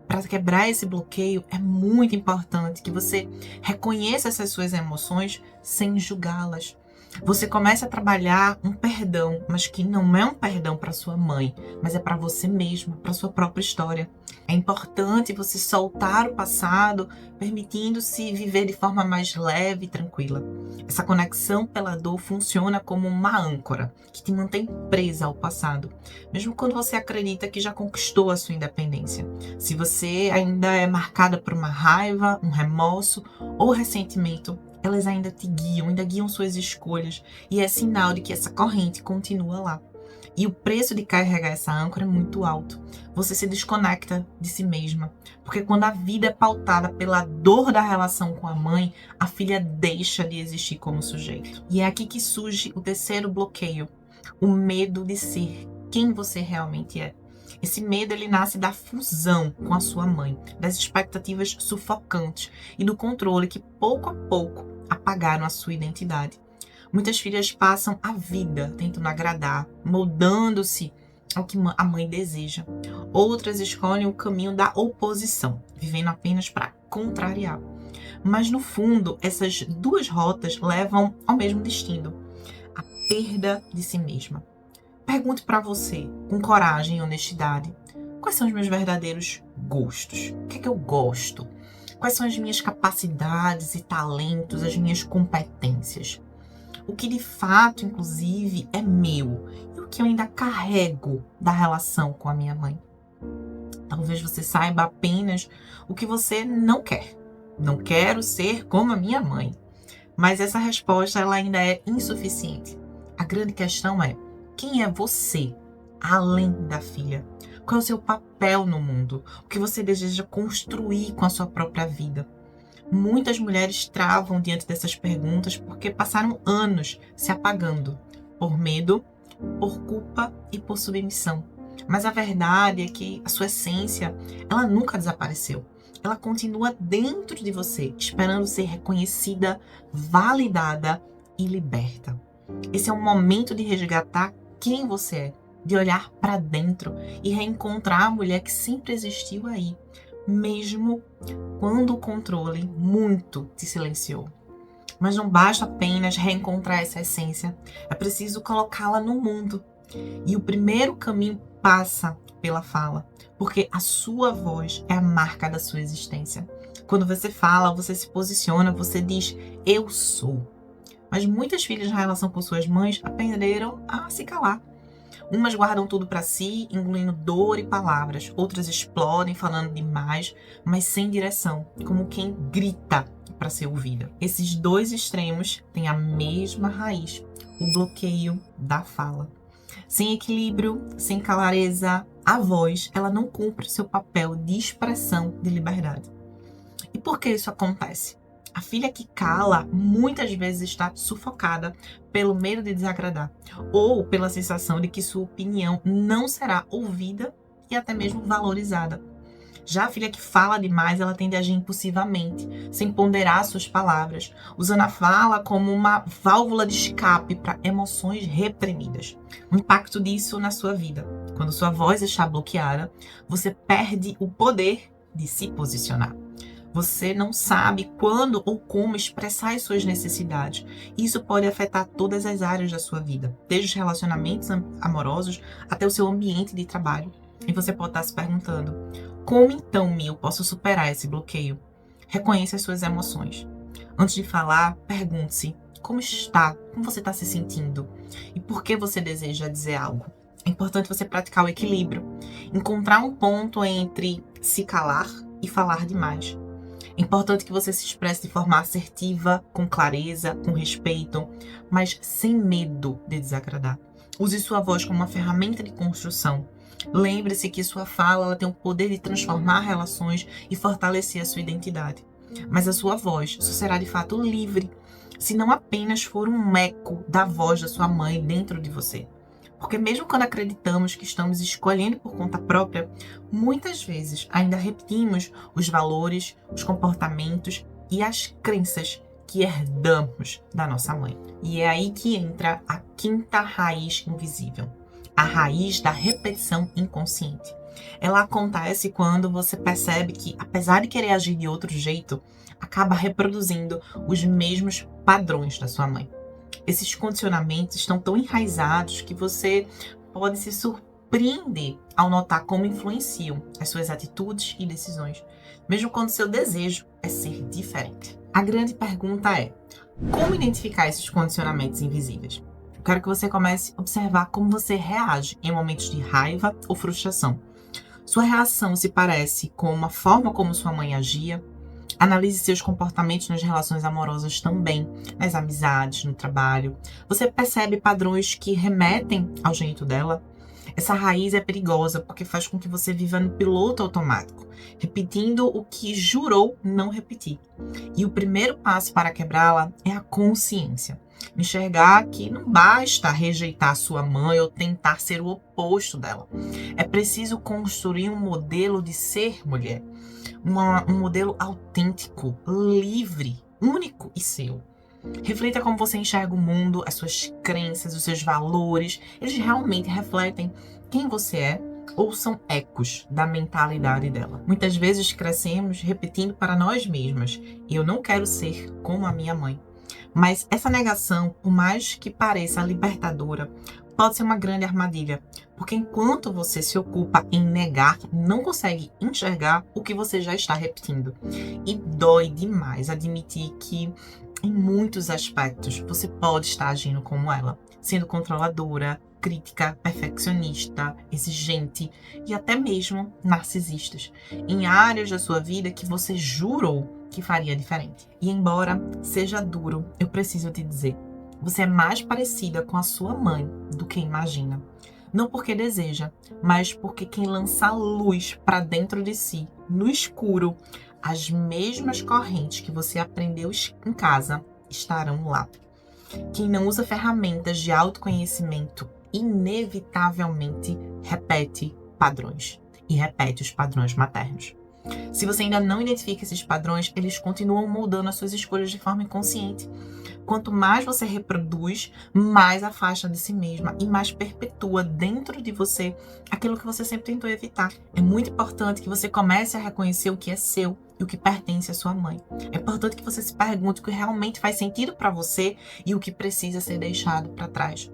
Para quebrar esse bloqueio, é muito importante que você reconheça essas suas emoções sem julgá-las. Você começa a trabalhar um perdão, mas que não é um perdão para sua mãe, mas é para você mesma, para sua própria história. É importante você soltar o passado, permitindo-se viver de forma mais leve e tranquila. Essa conexão pela dor funciona como uma âncora que te mantém presa ao passado, mesmo quando você acredita que já conquistou a sua independência. Se você ainda é marcada por uma raiva, um remorso ou ressentimento, elas ainda te guiam, ainda guiam suas escolhas, e é sinal de que essa corrente continua lá. E o preço de carregar essa âncora é muito alto. Você se desconecta de si mesma, porque quando a vida é pautada pela dor da relação com a mãe, a filha deixa de existir como sujeito. E é aqui que surge o terceiro bloqueio, o medo de ser quem você realmente é. Esse medo, ele nasce da fusão com a sua mãe, das expectativas sufocantes e do controle que pouco a pouco apagaram a sua identidade. Muitas filhas passam a vida tentando agradar, moldando-se ao que a mãe deseja. Outras escolhem o caminho da oposição, vivendo apenas para contrariar. Mas no fundo, essas duas rotas levam ao mesmo destino, a perda de si mesma. Pergunte para você, com coragem e honestidade, quais são os meus verdadeiros gostos? O que é que eu gosto? Quais são as minhas capacidades e talentos, as minhas competências? O que de fato, inclusive, é meu e o que eu ainda carrego da relação com a minha mãe? Talvez você saiba apenas o que você não quer. Não quero ser como a minha mãe. Mas essa resposta, ela ainda é insuficiente. A grande questão é: quem é você, além da filha? Qual é o seu papel no mundo? O que você deseja construir com a sua própria vida? Muitas mulheres travam diante dessas perguntas porque passaram anos se apagando, por medo, por culpa e por submissão. Mas a verdade é que a sua essência, ela nunca desapareceu. Ela continua dentro de você, esperando ser reconhecida, validada e liberta. Esse é o momento de resgatar quem você é, de olhar para dentro e reencontrar a mulher que sempre existiu aí, mesmo quando o controle muito te silenciou. Mas não basta apenas reencontrar essa essência, é preciso colocá-la no mundo. E o primeiro caminho passa pela fala, porque a sua voz é a marca da sua existência. Quando você fala, você se posiciona, você diz: eu sou. Mas muitas filhas na relação com suas mães aprenderam a se calar. Umas guardam tudo para si, engolindo dor e palavras. Outras explodem, falando demais, mas sem direção, como quem grita para ser ouvida. Esses dois extremos têm a mesma raiz, o bloqueio da fala. Sem equilíbrio, sem clareza, a voz, ela não cumpre seu papel de expressão de liberdade. E por que isso acontece? A filha que cala muitas vezes está sufocada pelo medo de desagradar ou pela sensação de que sua opinião não será ouvida e até mesmo valorizada. Já a filha que fala demais, ela tende a agir impulsivamente, sem ponderar suas palavras, usando a fala como uma válvula de escape para emoções reprimidas. O impacto disso na sua vida: quando sua voz está bloqueada, você perde o poder de se posicionar. Você não sabe quando ou como expressar as suas necessidades. Isso pode afetar todas as áreas da sua vida, desde os relacionamentos amorosos até o seu ambiente de trabalho. E você pode estar se perguntando: como então eu posso superar esse bloqueio? Reconheça as suas emoções. Antes de falar, pergunte-se: como está? Como você está se sentindo? E por que você deseja dizer algo? É importante você praticar o equilíbrio. Encontrar um ponto entre se calar e falar demais. É importante que você se expresse de forma assertiva, com clareza, com respeito, mas sem medo de desagradar. Use sua voz como uma ferramenta de construção. Lembre-se que sua fala ela tem o poder de transformar relações e fortalecer a sua identidade. Mas a sua voz só será de fato livre se não apenas for um eco da voz da sua mãe dentro de você. Porque mesmo quando acreditamos que estamos escolhendo por conta própria, muitas vezes ainda repetimos os valores, os comportamentos e as crenças que herdamos da nossa mãe. E é aí que entra a quinta raiz invisível, a raiz da repetição inconsciente. Ela acontece quando você percebe que, apesar de querer agir de outro jeito, acaba reproduzindo os mesmos padrões da sua mãe. Esses condicionamentos estão tão enraizados que você pode se surpreender ao notar como influenciam as suas atitudes e decisões, mesmo quando seu desejo é ser diferente. A grande pergunta é: como identificar esses condicionamentos invisíveis? Eu quero que você comece a observar como você reage em momentos de raiva ou frustração. Sua reação se parece com a forma como sua mãe agia? Analise seus comportamentos nas relações amorosas também, nas amizades, no trabalho. Você percebe padrões que remetem ao jeito dela? Essa raiz é perigosa porque faz com que você viva no piloto automático, repetindo o que jurou não repetir. E o primeiro passo para quebrá-la é a consciência. Enxergar que não basta rejeitar sua mãe ou tentar ser o oposto dela. É preciso construir um modelo de ser mulher. Um modelo autêntico, livre, único e seu. Reflita como você enxerga o mundo, as suas crenças, os seus valores. Eles realmente refletem quem você é ou são ecos da mentalidade dela. Muitas vezes crescemos repetindo para nós mesmas: eu não quero ser como a minha mãe. Mas essa negação, por mais que pareça libertadora, pode ser uma grande armadilha, porque enquanto você se ocupa em negar, não consegue enxergar o que você já está repetindo. E dói demais admitir que, em muitos aspectos, você pode estar agindo como ela, sendo controladora, crítica, perfeccionista, exigente e até mesmo narcisistas, em áreas da sua vida que você jurou que faria diferente. E embora seja duro, eu preciso te dizer: você é mais parecida com a sua mãe do que imagina. Não porque deseja, mas porque quem lança luz para dentro de si, no escuro, as mesmas correntes que você aprendeu em casa estarão lá. Quem não usa ferramentas de autoconhecimento, inevitavelmente repete padrões. E repete os padrões maternos. Se você ainda não identifica esses padrões, eles continuam moldando as suas escolhas de forma inconsciente. Quanto mais você reproduz, mais afasta de si mesma e mais perpetua dentro de você aquilo que você sempre tentou evitar. É muito importante que você comece a reconhecer o que é seu e o que pertence à sua mãe. É importante que você se pergunte o que realmente faz sentido para você e o que precisa ser deixado para trás.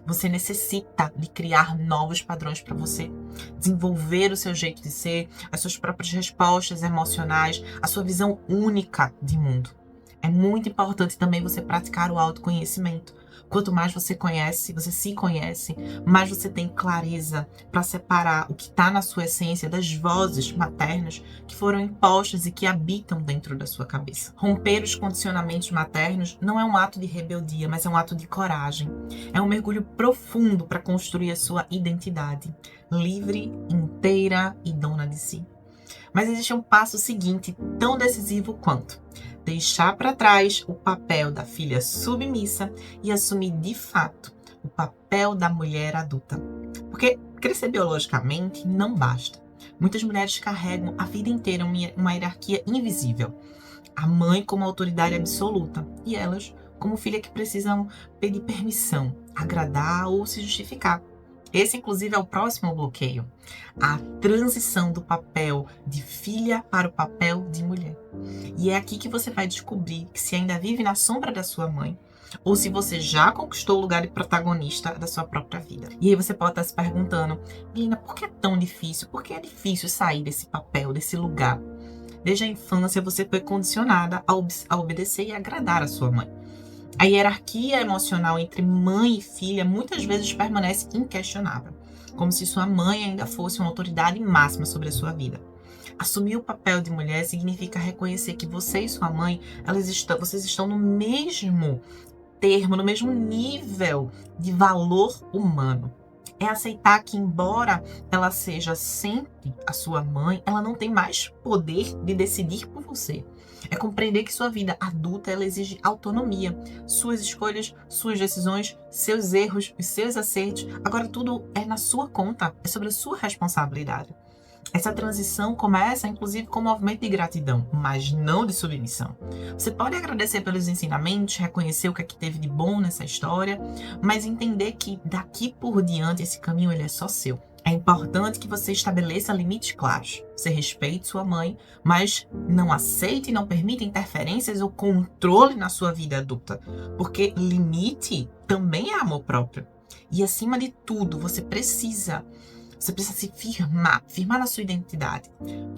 Você necessita de criar novos padrões para você, desenvolver o seu jeito de ser, as suas próprias respostas emocionais, a sua visão única de mundo. É muito importante também você praticar o autoconhecimento. Quanto mais você se conhece, mais você tem clareza para separar o que está na sua essência das vozes maternas que foram impostas e que habitam dentro da sua cabeça. Romper os condicionamentos maternos não é um ato de rebeldia, mas é um ato de coragem. É um mergulho profundo para construir a sua identidade, livre, inteira e dona de si. Mas existe um passo seguinte, tão decisivo quanto: deixar para trás o papel da filha submissa e assumir de fato o papel da mulher adulta. Porque crescer biologicamente não basta. Muitas mulheres carregam a vida inteira uma hierarquia invisível. A mãe como autoridade absoluta e elas como filha que precisam pedir permissão, agradar ou se justificar. Esse, inclusive, é o próximo bloqueio. A transição do papel de filha para o papel de mulher. E é aqui que você vai descobrir que se ainda vive na sombra da sua mãe, ou se você já conquistou o lugar de protagonista da sua própria vida. E aí você pode estar se perguntando: Melina, por que é tão difícil? Por que é difícil sair desse papel, desse lugar? Desde a infância você foi condicionada a obedecer e agradar a sua mãe. A hierarquia emocional entre mãe e filha muitas vezes permanece inquestionável, como se sua mãe ainda fosse uma autoridade máxima sobre a sua vida. Assumir o papel de mulher significa reconhecer que você e sua mãe, vocês estão no mesmo termo, no mesmo nível de valor humano. É aceitar que, embora ela seja sempre a sua mãe, ela não tem mais poder de decidir por você. É compreender que sua vida adulta ela exige autonomia, suas escolhas, suas decisões, seus erros e seus acertos. Agora tudo é na sua conta, é sobre a sua responsabilidade. Essa transição começa, inclusive, com um movimento de gratidão, mas não de submissão. Você pode agradecer pelos ensinamentos, reconhecer o que é que teve de bom nessa história, mas entender que daqui por diante esse caminho ele é só seu. É importante que você estabeleça limites claros. Você respeite sua mãe, mas não aceite e não permita interferências ou controle na sua vida adulta. Porque limite também é amor próprio. E acima de tudo, você precisa se firmar na sua identidade.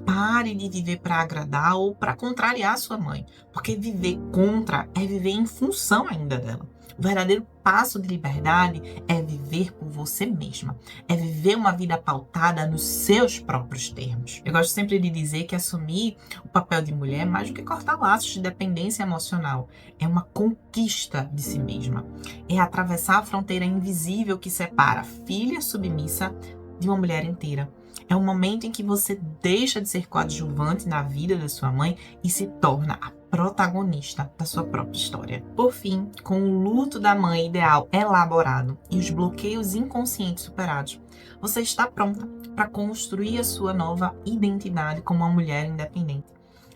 Pare de viver para agradar ou para contrariar sua mãe. Porque viver contra é viver em função ainda dela. O verdadeiro passo de liberdade é viver por você mesma. É viver uma vida pautada nos seus próprios termos. Eu gosto sempre de dizer que assumir o papel de mulher é mais do que cortar laços de dependência emocional. É uma conquista de si mesma. É atravessar a fronteira invisível que separa a filha submissa de uma mulher inteira. É um momento em que você deixa de ser coadjuvante na vida da sua mãe e se torna a protagonista da sua própria história. Por fim, com o luto da mãe ideal elaborado e os bloqueios inconscientes superados, você está pronta para construir a sua nova identidade como uma mulher independente.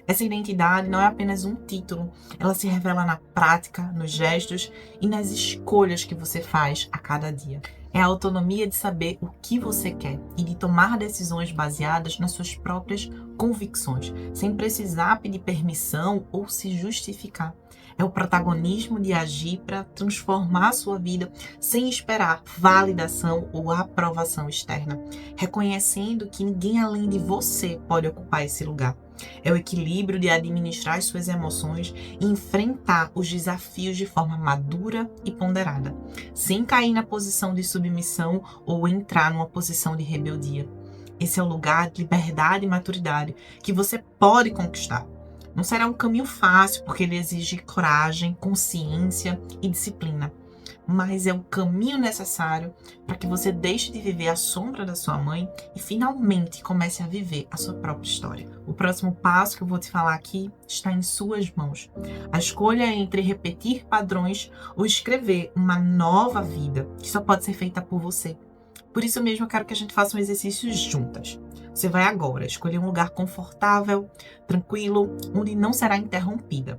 Essa identidade não é apenas um título, ela se revela na prática, nos gestos e nas escolhas que você faz a cada dia. É a autonomia de saber o que você quer e de tomar decisões baseadas nas suas próprias convicções, sem precisar pedir permissão ou se justificar. É o protagonismo de agir para transformar a sua vida sem esperar validação ou aprovação externa, reconhecendo que ninguém além de você pode ocupar esse lugar. É o equilíbrio de administrar as suas emoções e enfrentar os desafios de forma madura e ponderada, sem cair na posição de submissão ou entrar numa posição de rebeldia. Esse é o lugar de liberdade e maturidade que você pode conquistar. Não será um caminho fácil, porque ele exige coragem, consciência e disciplina. Mas é o caminho necessário para que você deixe de viver à sombra da sua mãe e finalmente comece a viver a sua própria história. O próximo passo que eu vou te falar aqui está em suas mãos. A escolha é entre repetir padrões ou escrever uma nova vida que só pode ser feita por você. Por isso mesmo eu quero que a gente faça um exercício juntas. Você vai agora escolher um lugar confortável, tranquilo, onde não será interrompida.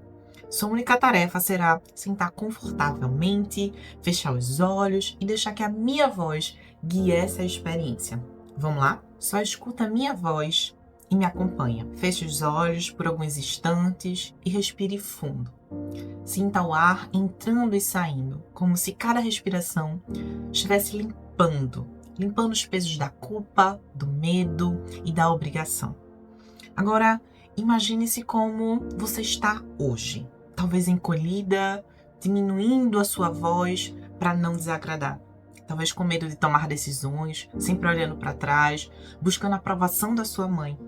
Sua única tarefa será sentar confortavelmente, fechar os olhos e deixar que a minha voz guie essa experiência. Vamos lá? Só escuta a minha voz e me acompanha. Feche os olhos por alguns instantes e respire fundo. Sinta o ar entrando e saindo, como se cada respiração estivesse limpando os pesos da culpa, do medo e da obrigação. Agora, imagine-se como você está hoje. Talvez encolhida, diminuindo a sua voz para não desagradar. Talvez com medo de tomar decisões, sempre olhando para trás, buscando a aprovação da sua mãe.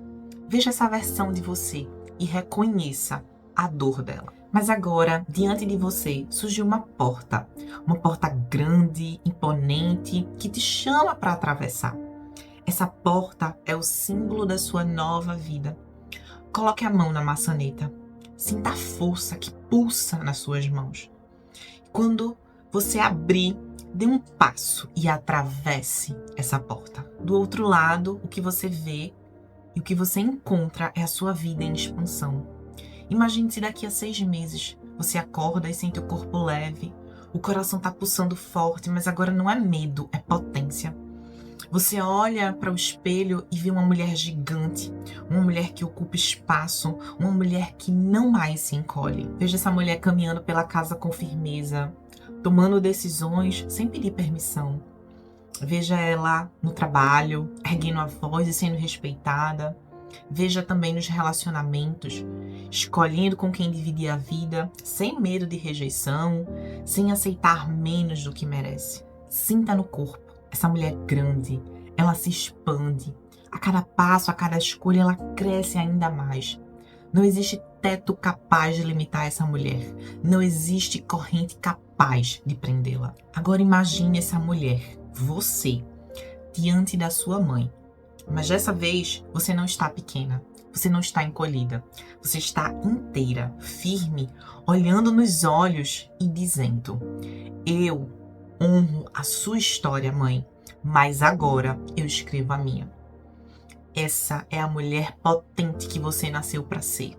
Veja essa versão de você e reconheça a dor dela. Mas agora, diante de você, surgiu uma porta grande, imponente, que te chama para atravessar. Essa porta é o símbolo da sua nova vida. Coloque a mão na maçaneta. Sinta a força que pulsa nas suas mãos. Quando você abrir, dê um passo e atravesse essa porta. Do outro lado, o que você vê e o que você encontra é a sua vida em expansão. Imagine-se daqui a 6 meses. Você acorda e sente o corpo leve. O coração está pulsando forte, mas agora não é medo, é potência. Você olha para o espelho e vê uma mulher gigante, uma mulher que ocupa espaço, uma mulher que não mais se encolhe. Veja essa mulher caminhando pela casa com firmeza, tomando decisões sem pedir permissão. Veja ela no trabalho, erguendo a voz e sendo respeitada. Veja também nos relacionamentos, escolhendo com quem dividir a vida, sem medo de rejeição, sem aceitar menos do que merece. Sinta no corpo. Essa mulher grande, ela se expande. A cada passo, a cada escolha, ela cresce ainda mais. Não existe teto capaz de limitar essa mulher. Não existe corrente capaz de prendê-la. Agora imagine essa mulher, você, diante da sua mãe. Mas dessa vez, você não está pequena. Você não está encolhida. Você está inteira, firme, olhando nos olhos e dizendo: eu honro a sua história, mãe, mas agora eu escrevo a minha. Essa é a mulher potente que você nasceu para ser.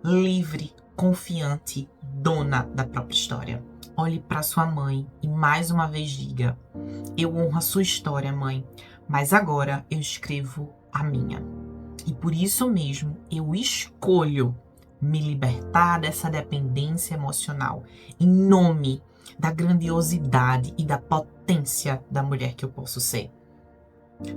Livre, confiante, dona da própria história. Olhe para sua mãe e mais uma vez diga: eu honro a sua história, mãe, mas agora eu escrevo a minha. E por isso mesmo eu escolho me libertar dessa dependência emocional em nome da grandiosidade e da potência da mulher que eu posso ser.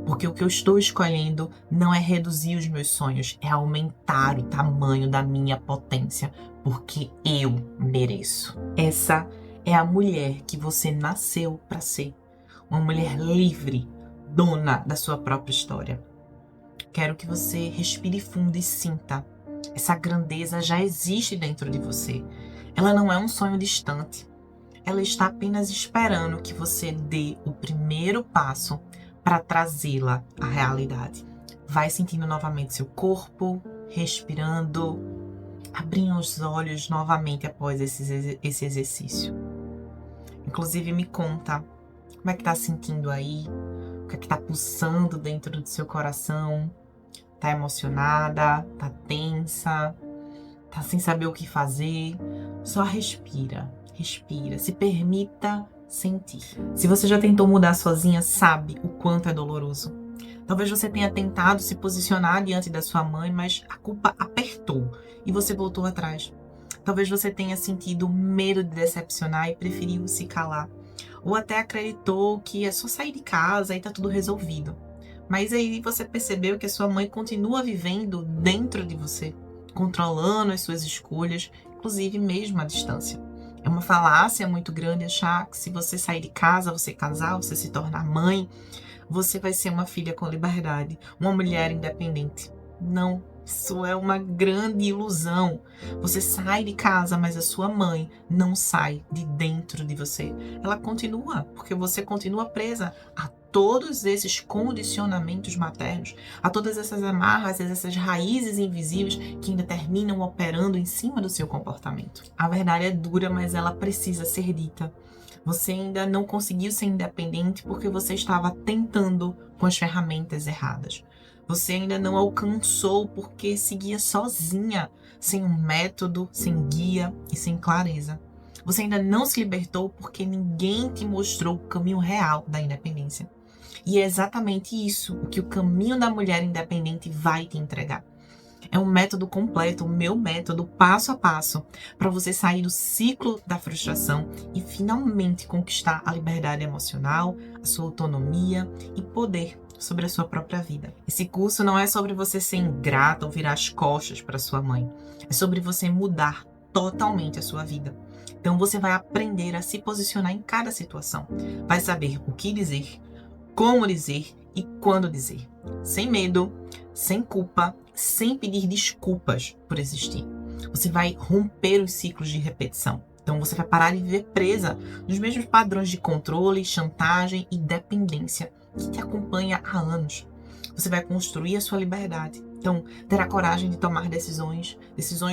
Porque o que eu estou escolhendo não é reduzir os meus sonhos, é aumentar o tamanho da minha potência, porque eu mereço. Essa é a mulher que você nasceu para ser. Uma mulher livre, dona da sua própria história. Quero que você respire fundo e sinta. Essa grandeza já existe dentro de você. Ela não é um sonho distante. Ela está apenas esperando que você dê o primeiro passo para trazê-la à realidade. Vai sentindo novamente seu corpo, respirando, abrindo os olhos novamente após esse exercício. Inclusive me conta como é que tá sentindo aí, o que é que tá pulsando dentro do seu coração. Tá emocionada, tá tensa, tá sem saber o que fazer. Só respira, se permita sentir. Se você já tentou mudar sozinha, sabe o quanto é doloroso. Talvez você tenha tentado se posicionar diante da sua mãe, mas a culpa apertou e você voltou atrás. Talvez você tenha sentido medo de decepcionar e preferiu se calar. Ou até acreditou que é só sair de casa e tá tudo resolvido. Mas aí você percebeu que a sua mãe continua vivendo dentro de você, controlando as suas escolhas, inclusive mesmo à distância. É uma falácia muito grande achar que se você sair de casa, você casar, você se tornar mãe, você vai ser uma filha com liberdade, uma mulher independente. Não, isso é uma grande ilusão. Você sai de casa, mas a sua mãe não sai de dentro de você. Ela continua, porque você continua presa a todos esses condicionamentos maternos, a todas essas amarras, essas raízes invisíveis que ainda terminam operando em cima do seu comportamento. A verdade é dura, mas ela precisa ser dita. Você ainda não conseguiu ser independente porque você estava tentando com as ferramentas erradas. Você ainda não alcançou porque seguia sozinha, sem um método, sem guia e sem clareza. Você ainda não se libertou porque ninguém te mostrou o caminho real da independência. E é exatamente isso o que o caminho da mulher independente vai te entregar. É um método completo, o meu método, passo a passo, para você sair do ciclo da frustração e finalmente conquistar a liberdade emocional, a sua autonomia e poder sobre a sua própria vida. Esse curso não é sobre você ser ingrata ou virar as costas para sua mãe. É sobre você mudar totalmente a sua vida. Então você vai aprender a se posicionar em cada situação. Vai saber o que dizer, como dizer e quando dizer. Sem medo, sem culpa, sem pedir desculpas por existir. Você vai romper os ciclos de repetição. Então você vai parar de viver presa nos mesmos padrões de controle, chantagem e dependência que te acompanha há anos. Você vai construir a sua liberdade. Então, terá coragem de tomar decisões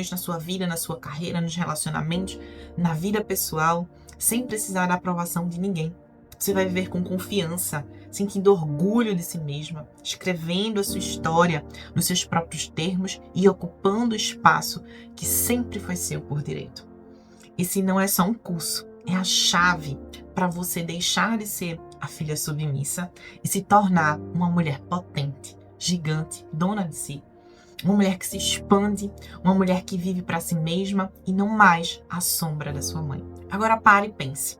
na sua vida, na sua carreira, nos relacionamentos, na vida pessoal, sem precisar da aprovação de ninguém. Você vai viver com confiança, sentindo orgulho de si mesma, escrevendo a sua história nos seus próprios termos e ocupando o espaço que sempre foi seu por direito. Esse não é só um curso, é a chave para você deixar de ser a filha submissa e se tornar uma mulher potente, gigante, dona de si. Uma mulher que se expande, uma mulher que vive para si mesma e não mais à sombra da sua mãe. Agora pare e pense.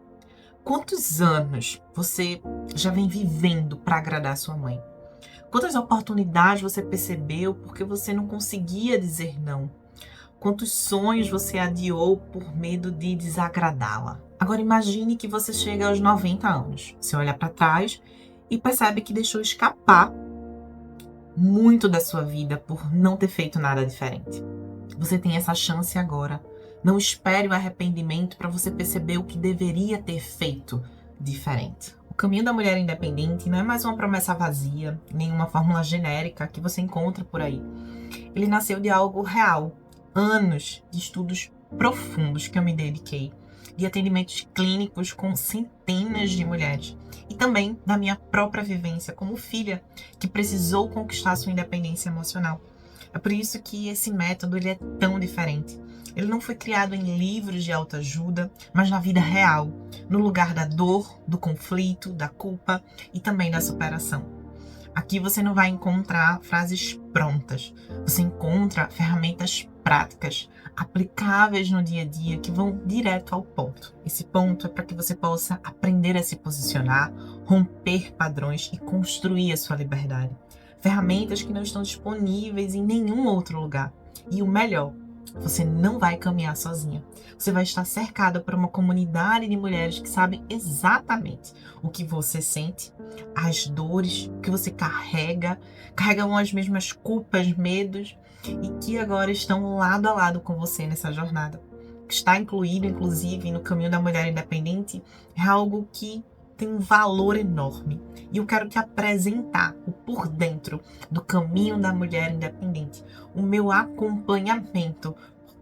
Quantos anos você já vem vivendo para agradar sua mãe? Quantas oportunidades você percebeu porque você não conseguia dizer não? Quantos sonhos você adiou por medo de desagradá-la? Agora imagine que você chega aos 90 anos. Você olha para trás e percebe que deixou escapar muito da sua vida por não ter feito nada diferente. Você tem essa chance agora. Não espere o arrependimento para você perceber o que deveria ter feito diferente. O caminho da mulher independente não é mais uma promessa vazia, nem uma fórmula genérica que você encontra por aí. Ele nasceu de algo real. Anos de estudos profundos que eu me dediquei, de atendimentos clínicos com centenas de mulheres e também da minha própria vivência como filha que precisou conquistar sua independência emocional. É por isso que esse método ele é tão diferente. Ele não foi criado em livros de autoajuda, mas na vida real, no lugar da dor, do conflito, da culpa e também da superação. Aqui você não vai encontrar frases prontas, você encontra ferramentas práticas, aplicáveis no dia a dia, que vão direto ao ponto. Esse ponto é para que você possa aprender a se posicionar, romper padrões e construir a sua liberdade. Ferramentas que não estão disponíveis em nenhum outro lugar. E o melhor, você não vai caminhar sozinha. Você vai estar cercada por uma comunidade de mulheres que sabem exatamente o que você sente, as dores que você carregam as mesmas culpas, medos e que agora estão lado a lado com você nessa jornada. O que está incluído, inclusive, no Caminho da Mulher Independente é algo que tem um valor enorme. E eu quero te apresentar o por dentro do Caminho da Mulher Independente, o meu acompanhamento,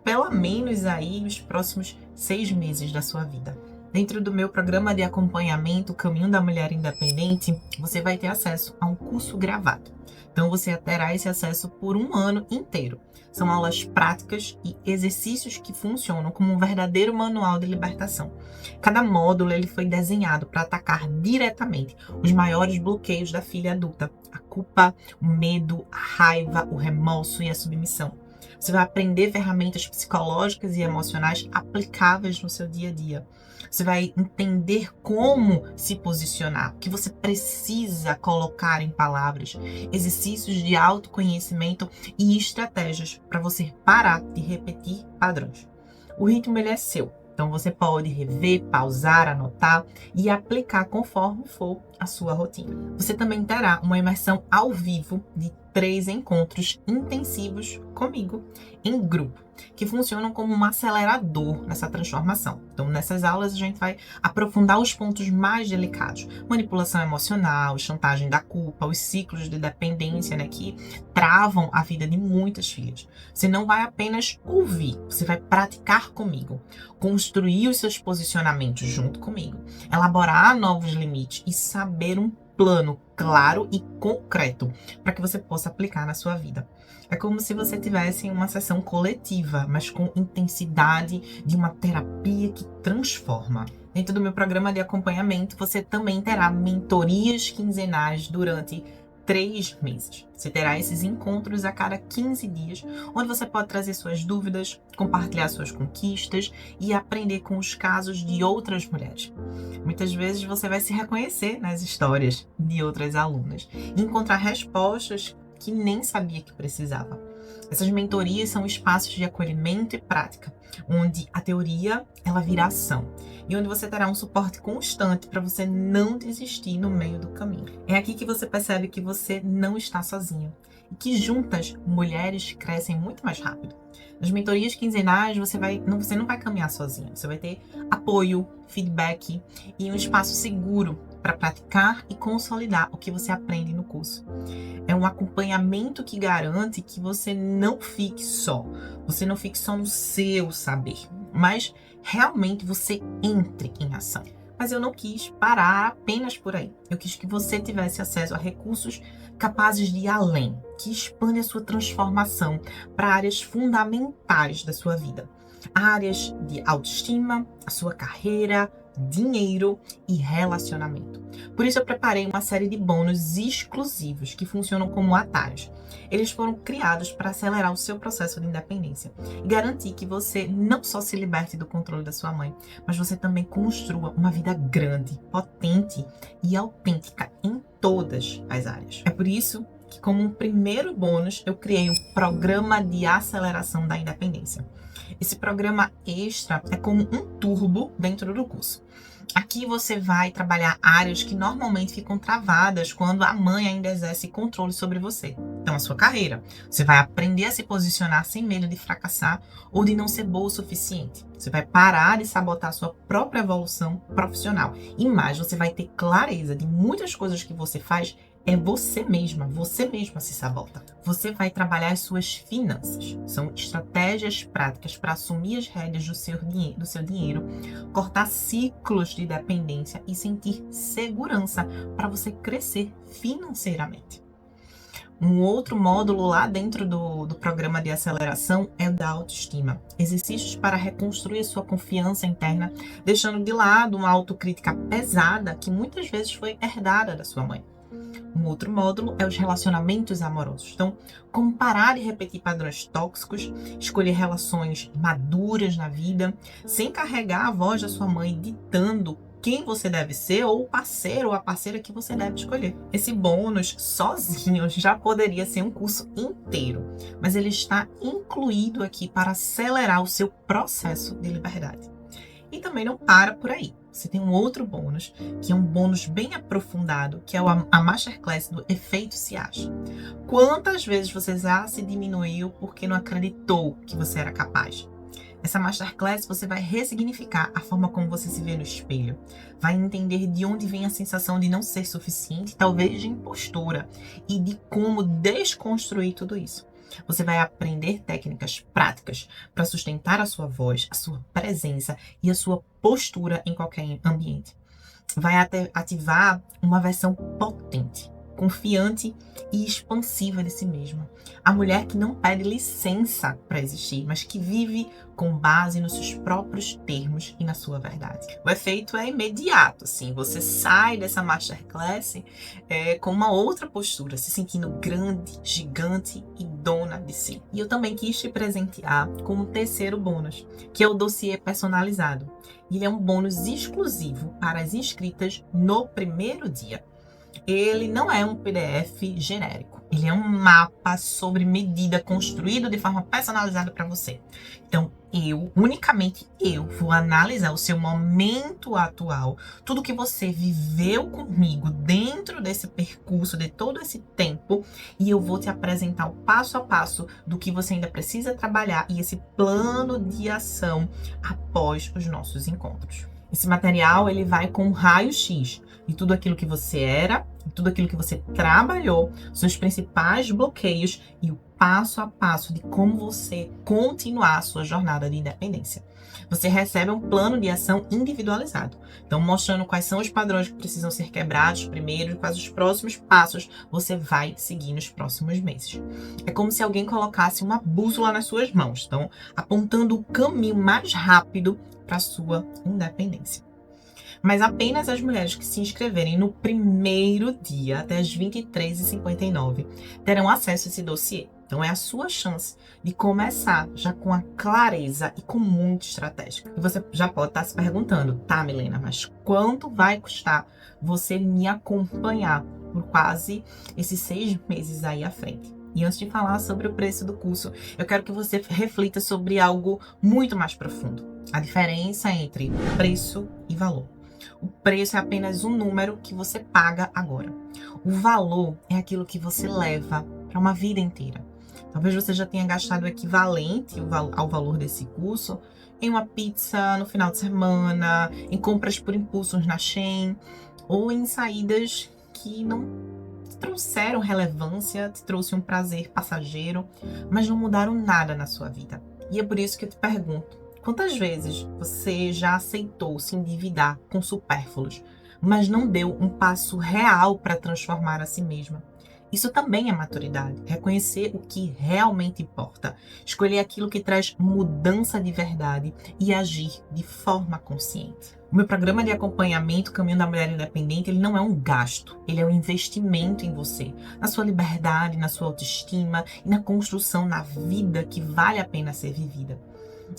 pelo menos aí os próximos 6 meses da sua vida. Dentro do meu programa de acompanhamento, Caminho da Mulher Independente, você vai ter acesso a um curso gravado. Então você terá esse acesso por 1 ano inteiro. São aulas práticas e exercícios que funcionam como um verdadeiro manual de libertação. Cada módulo ele foi desenhado para atacar diretamente os maiores bloqueios da filha adulta: a culpa, o medo, a raiva, o remorso e a submissão. Você vai aprender ferramentas psicológicas e emocionais aplicáveis no seu dia a dia. Você vai entender como se posicionar, o que você precisa colocar em palavras, exercícios de autoconhecimento e estratégias para você parar de repetir padrões. O ritmo ele é seu, então você pode rever, pausar, anotar e aplicar conforme for a sua rotina. Você também terá uma imersão ao vivo de 3 encontros intensivos comigo em grupo, que funcionam como um acelerador nessa transformação. Então, nessas aulas, a gente vai aprofundar os pontos mais delicados: manipulação emocional, chantagem da culpa, os ciclos de dependência, né, que travam a vida de muitas filhas. Você não vai apenas ouvir, você vai praticar comigo, construir os seus posicionamentos junto comigo, elaborar novos limites e saber um plano claro e concreto para que você possa aplicar na sua vida. É como se você tivesse uma sessão coletiva, mas com intensidade de uma terapia que transforma. Dentro do meu programa de acompanhamento, você também terá mentorias quinzenais durante 3 meses. Você terá esses encontros a cada 15 dias, onde você pode trazer suas dúvidas, compartilhar suas conquistas e aprender com os casos de outras mulheres. Muitas vezes você vai se reconhecer nas histórias de outras alunas e encontrar respostas que nem sabia que precisava. Essas mentorias são espaços de acolhimento e prática, onde a teoria ela vira ação e onde você terá um suporte constante para você não desistir no meio do caminho. É aqui que você percebe que você não está sozinha e que juntas mulheres crescem muito mais rápido. Nas mentorias quinzenais você não vai caminhar sozinha, você vai ter apoio, feedback e um espaço seguro para praticar e consolidar o que você aprende no curso. É um acompanhamento que garante que você não fique só. Você não fique só no seu saber, mas realmente você entre em ação. Mas eu não quis parar apenas por aí. Eu quis que você tivesse acesso a recursos capazes de ir além, que expandem a sua transformação para áreas fundamentais da sua vida. Áreas de autoestima, a sua carreira, dinheiro e relacionamento. Por isso eu preparei uma série de bônus exclusivos que funcionam como atalhos. Eles foram criados para acelerar o seu processo de independência e garantir que você não só se liberte do controle da sua mãe, mas você também construa uma vida grande, potente e autêntica em todas as áreas. É por isso que, como um primeiro bônus, eu criei o Programa de Aceleração da Independência. Esse programa extra é como um turbo dentro do curso. Aqui você vai trabalhar áreas que normalmente ficam travadas quando a mãe ainda exerce controle sobre você. Então, a sua carreira. Você vai aprender a se posicionar sem medo de fracassar ou de não ser boa o suficiente. Você vai parar de sabotar a sua própria evolução profissional. E mais, você vai ter clareza de muitas coisas que você faz é você mesma se sabota. Você vai trabalhar as suas finanças. São estratégias práticas para assumir as rédeas do seu dinheiro, cortar ciclos de dependência e sentir segurança para você crescer financeiramente. Um outro módulo lá dentro do programa de aceleração é o da autoestima. Exercícios para reconstruir a sua confiança interna, deixando de lado uma autocrítica pesada que muitas vezes foi herdada da sua mãe. Um outro módulo é os relacionamentos amorosos. Então, como parar de repetir padrões tóxicos, escolher relações maduras na vida, sem carregar a voz da sua mãe ditando quem você deve ser ou o parceiro ou a parceira que você deve escolher. Esse bônus sozinho já poderia ser um curso inteiro, mas ele está incluído aqui para acelerar o seu processo de liberdade. E também não para por aí. Você tem um outro bônus, que é um bônus bem aprofundado, que é a Masterclass do Efeito Se Acha. Quantas vezes você já se diminuiu porque não acreditou que você era capaz? Essa Masterclass você vai ressignificar a forma como você se vê no espelho. Vai entender de onde vem a sensação de não ser suficiente, talvez de impostura, e de como desconstruir tudo isso. Você vai aprender técnicas práticas para sustentar a sua voz, a sua presença e a sua postura em qualquer ambiente. Vai ativar uma versão potente, confiante e expansiva de si mesma. A mulher que não pede licença para existir, mas que vive com base nos seus próprios termos e na sua verdade. O efeito é imediato, assim. Você sai dessa Masterclass com uma outra postura, se sentindo grande, gigante e dona de si. E eu também quis te presentear com um terceiro bônus, que é o dossiê personalizado. Ele é um bônus exclusivo para as inscritas no primeiro dia. Ele não é um PDF genérico. Ele é um mapa sobre medida construído de forma personalizada para você. Então, unicamente eu, vou analisar o seu momento atual, tudo que você viveu comigo dentro desse percurso, de todo esse tempo, e eu vou te apresentar o passo a passo do que você ainda precisa trabalhar e esse plano de ação após os nossos encontros. Esse material, ele vai com um raio-x de tudo aquilo que você era, de tudo aquilo que você trabalhou, seus principais bloqueios e o passo a passo de como você continuar a sua jornada de independência. Você recebe um plano de ação individualizado, então mostrando quais são os padrões que precisam ser quebrados primeiro e quais os próximos passos você vai seguir nos próximos meses. É como se alguém colocasse uma bússola nas suas mãos, então apontando o caminho mais rápido para a sua independência. Mas apenas as mulheres que se inscreverem no primeiro dia, até as 23h59, terão acesso a esse dossiê. Então é a sua chance de começar já com a clareza e com muita estratégia. E você já pode estar se perguntando, tá, Milena, mas quanto vai custar você me acompanhar por quase esses 6 meses aí à frente? E antes de falar sobre o preço do curso, eu quero que você reflita sobre algo muito mais profundo. A diferença entre preço e valor. O preço é apenas um número que você paga agora. O valor é aquilo que você leva para uma vida inteira. Talvez você já tenha gastado o equivalente ao valor desse curso em uma pizza no final de semana, em compras por impulsos na Shein, ou em saídas que não te trouxeram relevância, te trouxe um prazer passageiro, mas não mudaram nada na sua vida. E é por isso que eu te pergunto, quantas vezes você já aceitou se endividar com supérfluos, mas não deu um passo real para transformar a si mesma? Isso também é maturidade. Reconhecer o que realmente importa. Escolher aquilo que traz mudança de verdade e agir de forma consciente. O meu programa de acompanhamento Caminho da Mulher Independente, ele não é um gasto. Ele é um investimento em você. Na sua liberdade, na sua autoestima e na construção na vida que vale a pena ser vivida.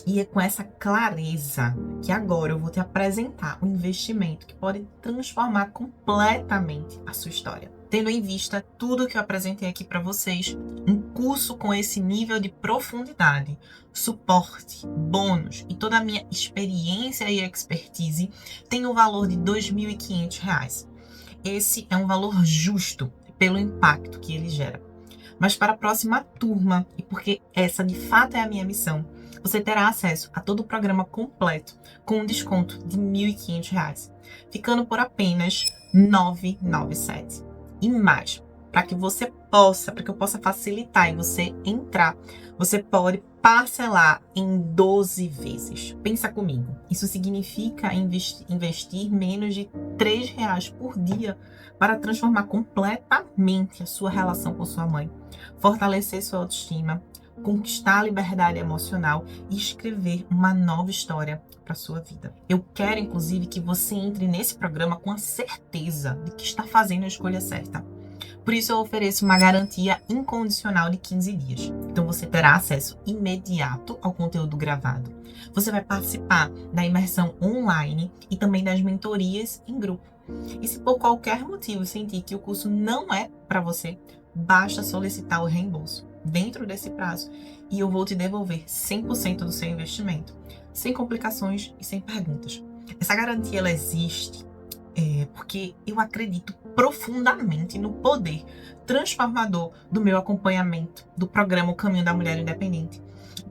E é com essa clareza que agora eu vou te apresentar um investimento que pode transformar completamente a sua história. Tendo em vista tudo que eu apresentei aqui para vocês, um curso com esse nível de profundidade, suporte, bônus e toda a minha experiência e expertise tem um valor de R$ 2.500. Esse é um valor justo pelo impacto que ele gera. Mas para a próxima turma, e porque essa de fato é a minha missão, você terá acesso a todo o programa completo com um desconto de R$ 1.500, ficando por apenas R$ 997. E mais, para que eu possa facilitar e você entrar, você pode parcelar em 12 vezes. Pensa comigo, isso significa investir menos de R$ 3 por dia para transformar completamente a sua relação com sua mãe, fortalecer sua autoestima, conquistar a liberdade emocional e escrever uma nova história para sua vida. Eu quero, inclusive, que você entre nesse programa com a certeza de que está fazendo a escolha certa. Por isso, eu ofereço uma garantia incondicional de 15 dias. Então, você terá acesso imediato ao conteúdo gravado. Você vai participar da imersão online e também das mentorias em grupo. E se por qualquer motivo sentir que o curso não é para você, basta solicitar o reembolso dentro desse prazo e eu vou te devolver 100% do seu investimento, sem complicações e sem perguntas. Essa garantia, ela existe porque eu acredito profundamente no poder transformador do meu acompanhamento do programa O Caminho da Mulher Independente.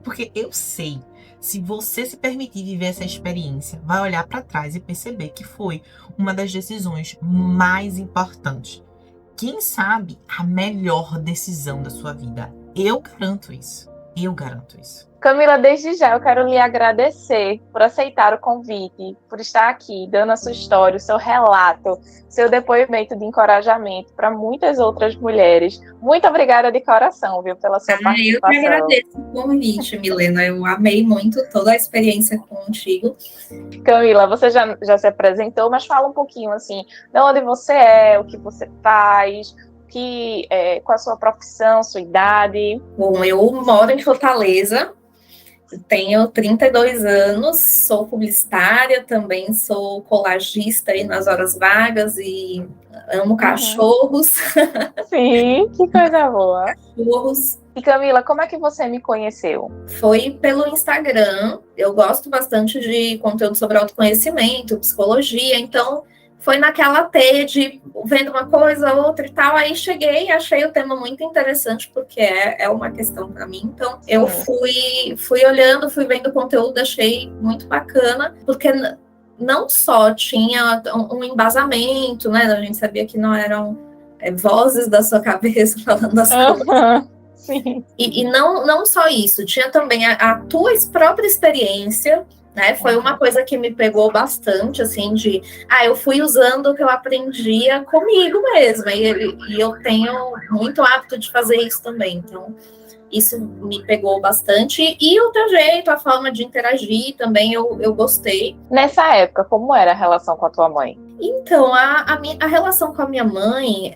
Porque eu sei, se você se permitir viver essa experiência, vai olhar para trás e perceber que foi uma das decisões mais importantes. Quem sabe a melhor decisão da sua vida. Eu garanto isso. Eu garanto isso. Camila, desde já eu quero lhe agradecer por aceitar o convite, por estar aqui dando a sua história, o seu relato, seu depoimento de encorajamento para muitas outras mulheres. Muito obrigada de coração, viu, pela sua participação. Eu que agradeço o convite, Milena. Eu amei muito toda a experiência contigo. Camila, você já se apresentou, mas fala um pouquinho assim, de onde você é, o que você faz, qual a sua profissão, sua idade. Bom, eu moro em Fortaleza, tenho 32 anos, sou publicitária, também sou colagista aí nas horas vagas e amo cachorros. Sim, que coisa boa. Cachorros. E Camila, como é que você me conheceu? Foi pelo Instagram, eu gosto bastante de conteúdo sobre autoconhecimento, psicologia, então foi naquela teia de vendo uma coisa, outra e tal, aí cheguei e achei o tema muito interessante, porque é uma questão para mim, então eu fui olhando, fui vendo o conteúdo, achei muito bacana, porque não só tinha um embasamento, né, a gente sabia que não eram vozes da sua cabeça falando as coisas. Sim. E não só isso, tinha também a tua própria experiência, né? Foi uma coisa que me pegou bastante, assim, eu fui usando o que eu aprendia comigo mesma, e eu tenho muito hábito de fazer isso também, então isso me pegou bastante, e o teu jeito, a forma de interagir também eu gostei. Nessa época, como era a relação com a tua mãe? Então, a relação com a minha mãe,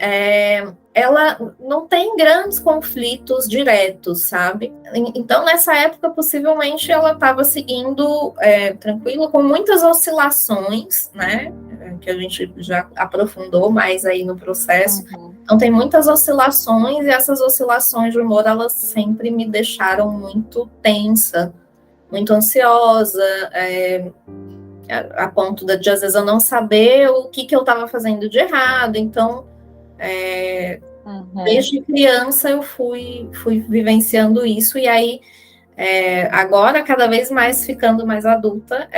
ela não tem grandes conflitos diretos, sabe? Então, nessa época, possivelmente, ela estava seguindo tranquilo, com muitas oscilações, né? Que a gente já aprofundou mais aí no processo. Uhum. Então, tem muitas oscilações, e essas oscilações de humor, elas sempre me deixaram muito tensa, muito ansiosa, a ponto de às vezes eu não saber o que eu estava fazendo de errado. Então, desde criança eu fui vivenciando isso, e aí agora, cada vez mais ficando mais adulta,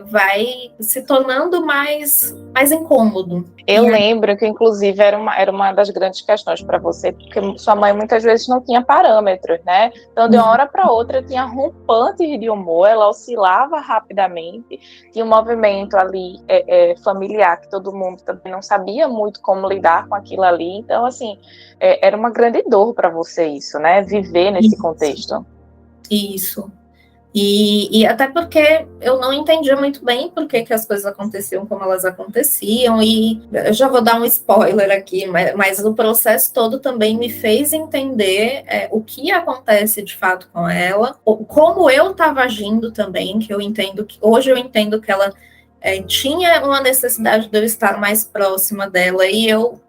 vai se tornando mais incômodo. Eu lembro que, inclusive, era uma das grandes questões para você, porque sua mãe muitas vezes não tinha parâmetros, né? Então, de uma hora para outra, tinha rompantes de humor, ela oscilava rapidamente, tinha um movimento ali familiar, que todo mundo também não sabia muito como lidar com aquilo ali. Então, assim, era uma grande dor para você isso, né? Viver nesse contexto. Isso. E até porque eu não entendia muito bem por que as coisas aconteciam como elas aconteciam, e eu já vou dar um spoiler aqui, mas o processo todo também me fez entender o que acontece de fato com ela, como eu estava agindo também, que hoje eu entendo que ela tinha uma necessidade de eu estar mais próxima dela, e eu,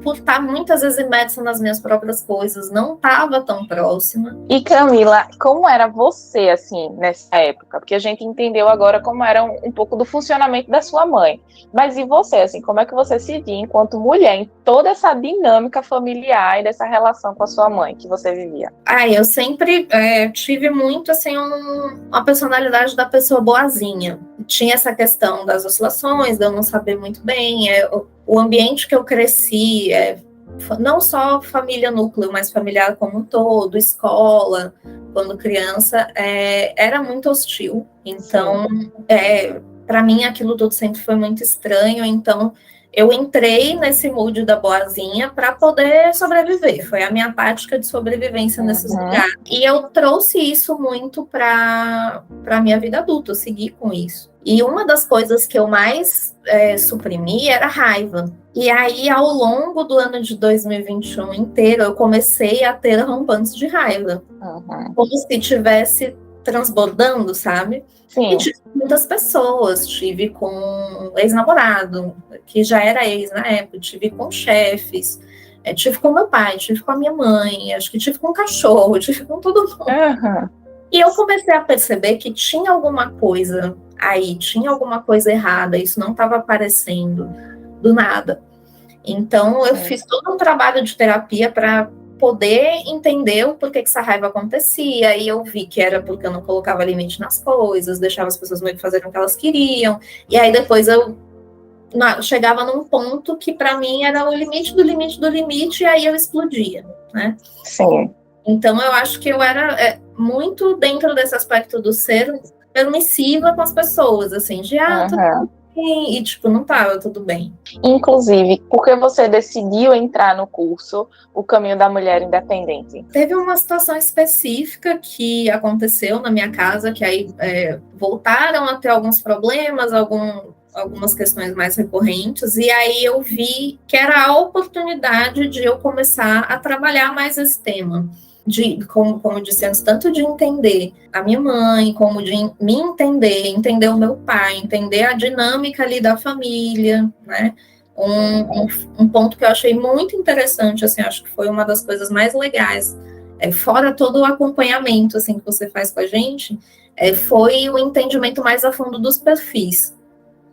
por estar muitas vezes imersa nas minhas próprias coisas, não estava tão próxima. E Camila, como era você, assim, nessa época? Porque a gente entendeu agora como era um pouco do funcionamento da sua mãe. Mas e você, assim, como é que você se via enquanto mulher em toda essa dinâmica familiar e dessa relação com a sua mãe que você vivia? Eu sempre tive muito, assim, uma personalidade da pessoa boazinha. Tinha essa questão das oscilações, de eu não saber muito bem, o ambiente que eu cresci não só família núcleo, mas familiar como um todo, escola, quando criança, era muito hostil. Então, para mim, aquilo tudo sempre foi muito estranho. Então, eu entrei nesse mood da boazinha para poder sobreviver. Foi a minha tática de sobrevivência nesses lugares. E eu trouxe isso muito para a minha vida adulta, eu segui com isso. E uma das coisas que eu mais suprimi era a raiva. E aí, ao longo do ano de 2021 inteiro, eu comecei a ter rompantes de raiva. Como se estivesse transbordando, sabe? Sim. E tive muitas pessoas, tive com ex-namorado, que já era ex na época, tive com chefes, tive com meu pai, tive com a minha mãe, acho que tive com o cachorro, tive com todo mundo. E eu comecei a perceber que tinha alguma coisa aí, tinha alguma coisa errada, isso não estava aparecendo do nada. Então, eu fiz todo um trabalho de terapia para poder entender o porquê que essa raiva acontecia, e eu vi que era porque eu não colocava limite nas coisas, deixava as pessoas meio que fazerem o que elas queriam, e aí depois eu chegava num ponto que para mim era o limite do limite do limite, e aí eu explodia, né? Sim. Então eu acho que eu era muito dentro desse aspecto do ser permissiva com as pessoas, assim, de tudo bem, e tipo, não tava tudo bem. Inclusive, porque você decidiu entrar no curso O Caminho da Mulher Independente? Teve uma situação específica que aconteceu na minha casa, que aí voltaram a ter alguns problemas, algumas questões mais recorrentes, e aí eu vi que era a oportunidade de eu começar a trabalhar mais esse tema. Como eu disse antes, tanto de entender a minha mãe, como de me entender o meu pai, entender a dinâmica ali da família, né? Um ponto que eu achei muito interessante, assim, acho que foi uma das coisas mais legais, fora todo o acompanhamento, assim, que você faz com a gente, foi o entendimento mais a fundo dos perfis.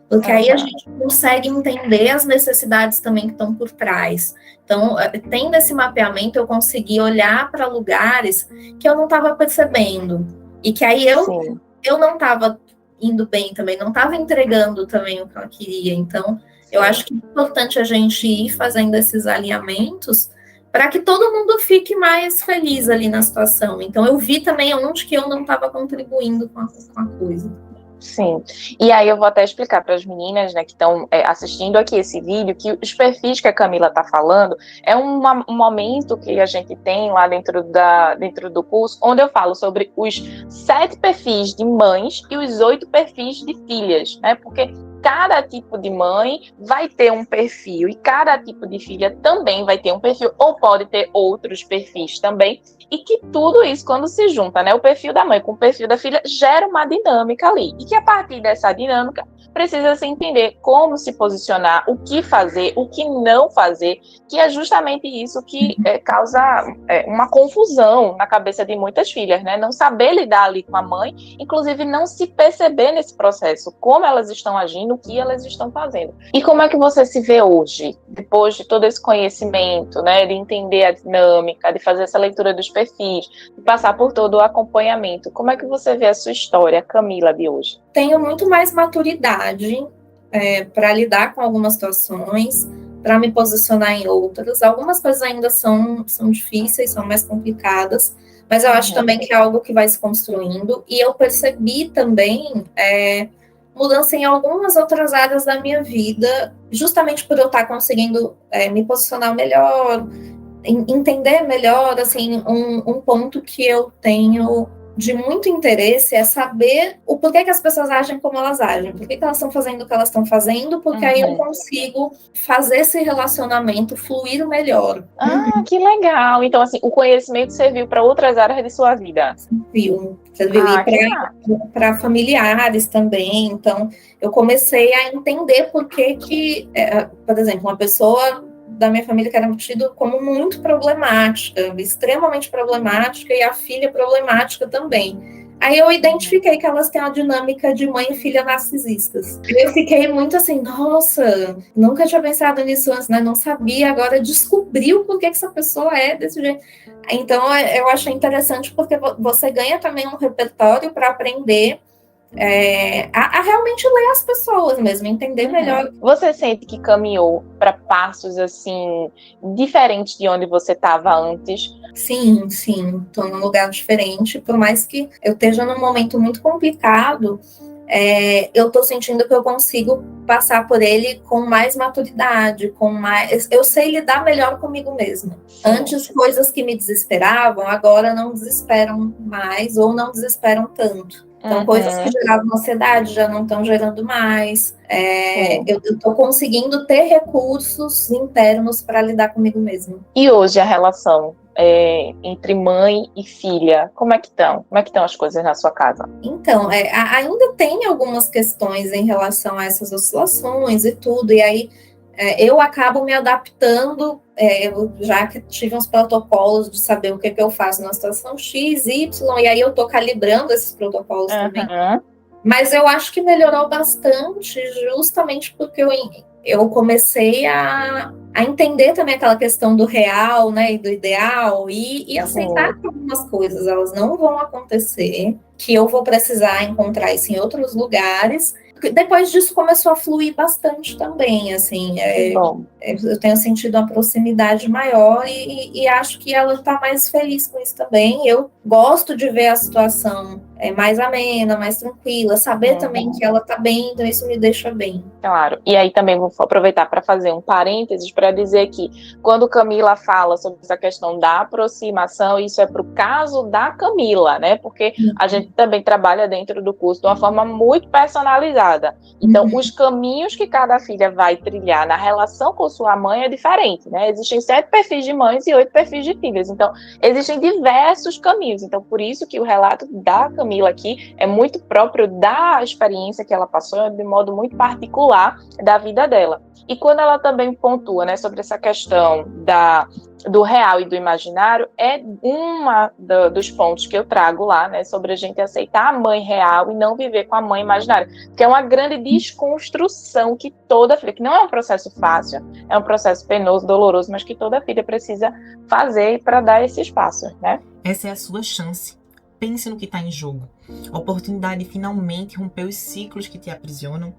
Porque aí a gente consegue entender as necessidades também que estão por trás. Então, tendo esse mapeamento, eu consegui olhar para lugares que eu não estava percebendo. E que aí eu não estava indo bem também, não estava entregando também o que ela queria. Então, eu acho que é importante a gente ir fazendo esses alinhamentos para que todo mundo fique mais feliz ali na situação. Então, eu vi também onde que eu não estava contribuindo com a coisa. Sim, e aí eu vou até explicar para as meninas, né, que estão assistindo aqui esse vídeo, que os perfis que a Camila está falando é um momento que a gente tem lá dentro do curso, onde eu falo sobre os 7 perfis de mães e os 8 perfis de filhas, né, porque cada tipo de mãe vai ter um perfil e cada tipo de filha também vai ter um perfil, ou pode ter outros perfis também, e que tudo isso, quando se junta, né, o perfil da mãe com o perfil da filha, gera uma dinâmica ali, e que a partir dessa dinâmica precisa se entender como se posicionar, o que fazer, o que não fazer, que é justamente isso que causa uma confusão na cabeça de muitas filhas, né, não saber lidar ali com a mãe, inclusive não se perceber nesse processo, como elas estão agindo, o que elas estão fazendo. E como é que você se vê hoje, depois de todo esse conhecimento, né, de entender a dinâmica, de fazer essa leitura dos perfis, de passar por todo o acompanhamento, como é que você vê a sua história, Camila, de hoje? Tenho muito mais maturidade para lidar com algumas situações, para me posicionar em outras. Algumas coisas ainda são difíceis, são mais complicadas, mas eu acho também que é algo que vai se construindo. E eu percebi também mudança em algumas outras áreas da minha vida, justamente por eu estar conseguindo me posicionar melhor, entender melhor, assim, um ponto que eu tenho de muito interesse é saber o porquê que as pessoas agem como elas agem, por que elas estão fazendo o que elas estão fazendo, porque aí eu consigo fazer esse relacionamento fluir melhor. Que legal! Então, assim, o conhecimento serviu para outras áreas de sua vida. Serviu para familiares também. Então, eu comecei a entender por que por exemplo, uma pessoa da minha família que era tido como muito problemática, extremamente problemática, e a filha problemática também. Aí eu identifiquei que elas têm uma dinâmica de mãe e filha narcisistas. E eu fiquei muito assim, nossa, nunca tinha pensado nisso antes, né? Não sabia, agora descobriu por que essa pessoa é desse jeito. Então eu achei interessante porque você ganha também um repertório para aprender a realmente ler as pessoas mesmo, entender melhor. Você sente que caminhou para passos assim diferentes de onde você estava antes? Sim, estou num lugar diferente, por mais que eu esteja num momento muito complicado, eu estou sentindo que eu consigo passar por ele com mais maturidade, eu sei lidar melhor comigo mesma. Antes, coisas que me desesperavam, agora não desesperam mais ou não desesperam tanto. Então, coisas que geravam ansiedade já não estão gerando mais. Eu estou conseguindo ter recursos internos para lidar comigo mesma. E hoje a relação entre mãe e filha, como é que estão? Como é que estão as coisas na sua casa? Então, ainda tem algumas questões em relação a essas oscilações e tudo, e aí eu acabo me adaptando, eu já que tive uns protocolos de saber o que eu faço na situação X, Y, e aí eu tô calibrando esses protocolos também. Mas eu acho que melhorou bastante, justamente porque eu comecei a entender também aquela questão do real, né, e do ideal, e aceitar que algumas coisas elas não vão acontecer, que eu vou precisar encontrar isso em outros lugares. Depois disso começou a fluir bastante também, assim, eu tenho sentido uma proximidade maior e acho que ela está mais feliz com isso também. Eu gosto de ver a situação mais amena, mais tranquila, saber também que ela está bem, então isso me deixa bem. Claro, e aí também vou aproveitar para fazer um parênteses para dizer que quando Camila fala sobre essa questão da aproximação, isso é para o caso da Camila, né? Porque a gente também trabalha dentro do curso de uma forma muito personalizada. Então, os caminhos que cada filha vai trilhar na relação com sua mãe é diferente, né? Existem 7 perfis de mães e 8 perfis de filhas. Então, existem diversos caminhos. Então, por isso que o relato da Camila aqui é muito próprio da experiência que ela passou, de modo muito particular da vida dela. E quando ela também pontua, né, sobre essa questão do real e do imaginário, é dos pontos que eu trago lá, né, sobre a gente aceitar a mãe real e não viver com a mãe imaginária, que é uma grande desconstrução que toda filha, que não é um processo fácil, é um processo penoso, doloroso, mas que toda filha precisa fazer para dar esse espaço, né? Essa é a sua chance. Pense no que está em jogo. A oportunidade de finalmente romper os ciclos que te aprisionam.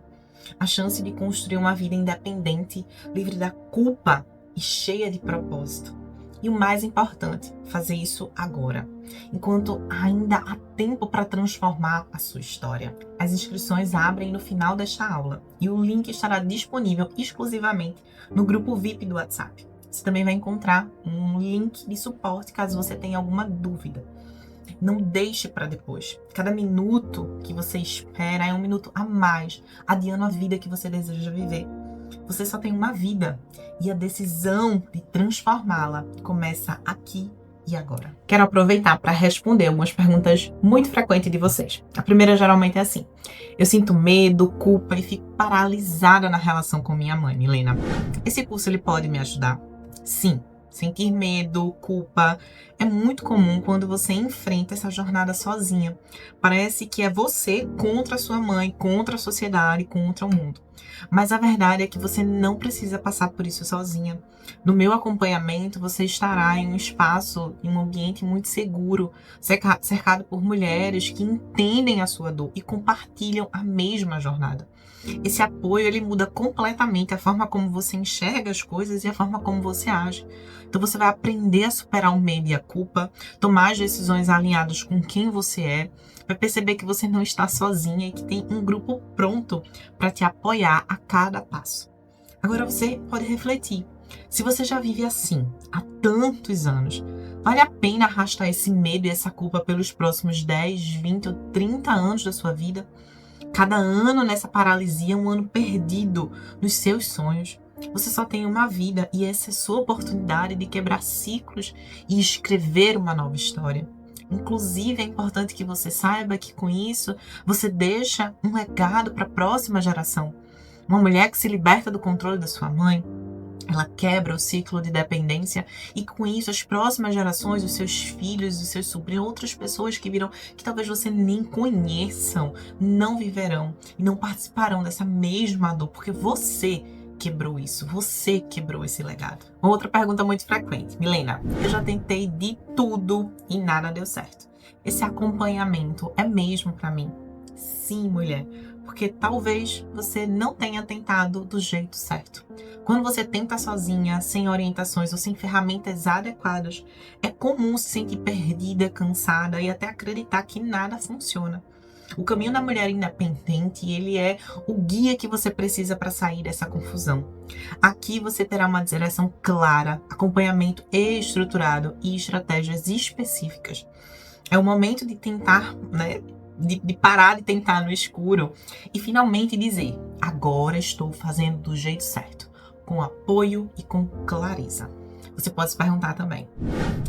A chance de construir uma vida independente, livre da culpa e cheia de propósito. E o mais importante, fazer isso agora, enquanto ainda há tempo para transformar a sua história. As inscrições abrem no final desta aula e o link estará disponível exclusivamente no grupo VIP do WhatsApp. Você também vai encontrar um link de suporte caso você tenha alguma dúvida. Não deixe para depois. Cada minuto que você espera é um minuto a mais, adiando a vida que você deseja viver. Você só tem uma vida e a decisão de transformá-la começa aqui e agora. Quero aproveitar para responder algumas perguntas muito frequentes de vocês. A primeira geralmente é assim: eu sinto medo, culpa e fico paralisada na relação com minha mãe, Milena. Esse curso ele pode me ajudar? Sim. Sentir medo, culpa, é muito comum quando você enfrenta essa jornada sozinha. Parece que é você contra a sua mãe, contra a sociedade, contra o mundo. Mas a verdade é que você não precisa passar por isso sozinha. No meu acompanhamento, você estará em um espaço, em um ambiente muito seguro, cercado por mulheres que entendem a sua dor e compartilham a mesma jornada. Esse apoio, ele muda completamente a forma como você enxerga as coisas e a forma como você age. Então você vai aprender a superar o medo e a culpa, tomar as decisões alinhadas com quem você é, vai perceber que você não está sozinha e que tem um grupo pronto para te apoiar a cada passo. Agora você pode refletir. Se você já vive assim há tantos anos, vale a pena arrastar esse medo e essa culpa pelos próximos 10, 20 ou 30 anos da sua vida? Cada ano nessa paralisia é um ano perdido nos seus sonhos. Você só tem uma vida e essa é a sua oportunidade de quebrar ciclos e escrever uma nova história. Inclusive, é importante que você saiba que com isso você deixa um legado para a próxima geração. Uma mulher que se liberta do controle da sua mãe, ela quebra o ciclo de dependência e com isso as próximas gerações, os seus filhos, os seus sobrinhos, outras pessoas que virão, que talvez você nem conheçam, não viverão e não participarão dessa mesma dor, porque você quebrou isso, você quebrou esse legado. Outra pergunta muito frequente: Milena, eu já tentei de tudo e nada deu certo. Esse acompanhamento é mesmo para mim? Sim, mulher, porque talvez você não tenha tentado do jeito certo. Quando você tenta sozinha, sem orientações ou sem ferramentas adequadas, é comum se sentir perdida, cansada e até acreditar que nada funciona. O caminho da mulher independente, ele é o guia que você precisa para sair dessa confusão. Aqui você terá uma direção clara, acompanhamento estruturado e estratégias específicas. É o momento de tentar, né, de parar de tentar no escuro e finalmente dizer: agora estou fazendo do jeito certo, com apoio e com clareza. Você pode se perguntar também: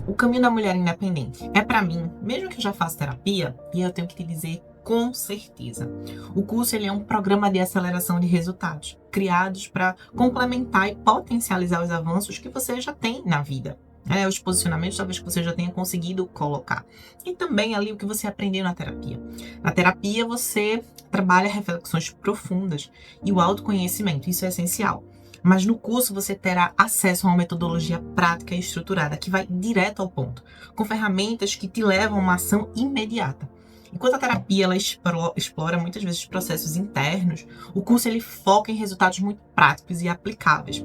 o caminho da mulher independente é para mim, mesmo que eu já faça terapia? E eu tenho que te dizer com certeza. O curso ele é um programa de aceleração de resultados, criados para complementar e potencializar os avanços que você já tem na vida. Os posicionamentos talvez que você já tenha conseguido colocar. E também ali o que você aprendeu na terapia. Na terapia você trabalha reflexões profundas e o autoconhecimento, isso é essencial. Mas no curso você terá acesso a uma metodologia prática e estruturada que vai direto ao ponto, com ferramentas que te levam a uma ação imediata. Enquanto a terapia ela explora muitas vezes processos internos, o curso ele foca em resultados muito práticos e aplicáveis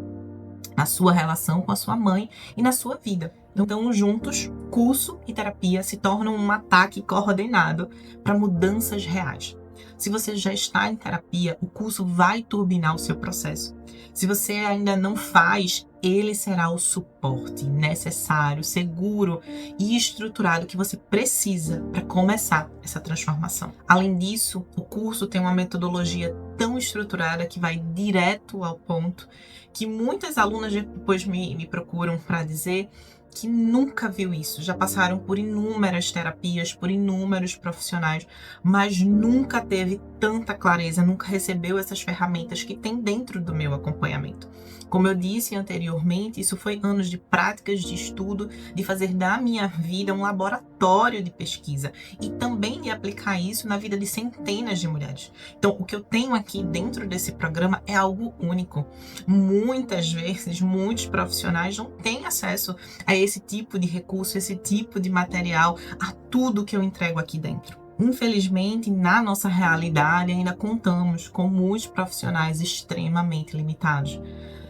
na sua relação com a sua mãe e na sua vida. Então, juntos, curso e terapia se tornam um ataque coordenado para mudanças reais. Se você já está em terapia, o curso vai turbinar o seu processo. Se você ainda não faz, ele será o suporte necessário, seguro e estruturado que você precisa para começar essa transformação. Além disso, o curso tem uma metodologia tão estruturada que vai direto ao ponto, que muitas alunas depois me procuram para dizer que nunca viu isso, já passaram por inúmeras terapias, por inúmeros profissionais, mas nunca teve tanta clareza, nunca recebeu essas ferramentas que tem dentro do meu acompanhamento. Como eu disse anteriormente, isso foi anos de práticas de estudo, de fazer da minha vida um laboratório de pesquisa e também de aplicar isso na vida de centenas de mulheres. Então, o que eu tenho aqui dentro desse programa é algo único. Muitas vezes, muitos profissionais não têm acesso a esse tipo de recurso, esse tipo de material, a tudo que eu entrego aqui dentro. Infelizmente, na nossa realidade, ainda contamos com muitos profissionais extremamente limitados.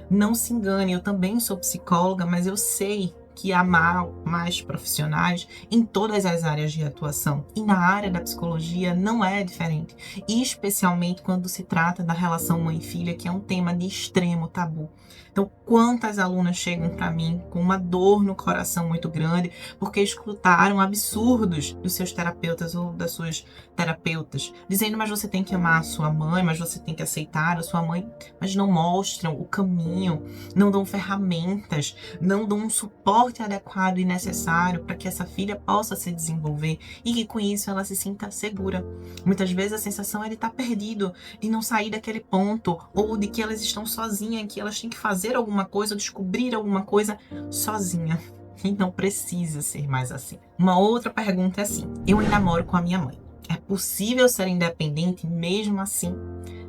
Não se engane, eu também sou psicóloga, mas eu sei que há mais profissionais em todas as áreas de atuação. E na área da psicologia não é diferente. E especialmente quando se trata da relação mãe-filha, que é um tema de extremo tabu. Então, quantas alunas chegam para mim com uma dor no coração muito grande porque escutaram absurdos dos seus terapeutas ou das suas terapeutas, dizendo: mas você tem que amar a sua mãe, mas você tem que aceitar a sua mãe, mas não mostram o caminho, não dão ferramentas, não dão um suporte adequado e necessário para que essa filha possa se desenvolver e que com isso ela se sinta segura. Muitas vezes a sensação é de estar perdido, de não sair daquele ponto, ou de que elas estão sozinhas, que elas têm que fazer alguma coisa, ou descobrir alguma coisa sozinha. E não precisa ser mais assim. Uma outra pergunta é assim: eu ainda moro com a minha mãe. É possível ser independente mesmo assim?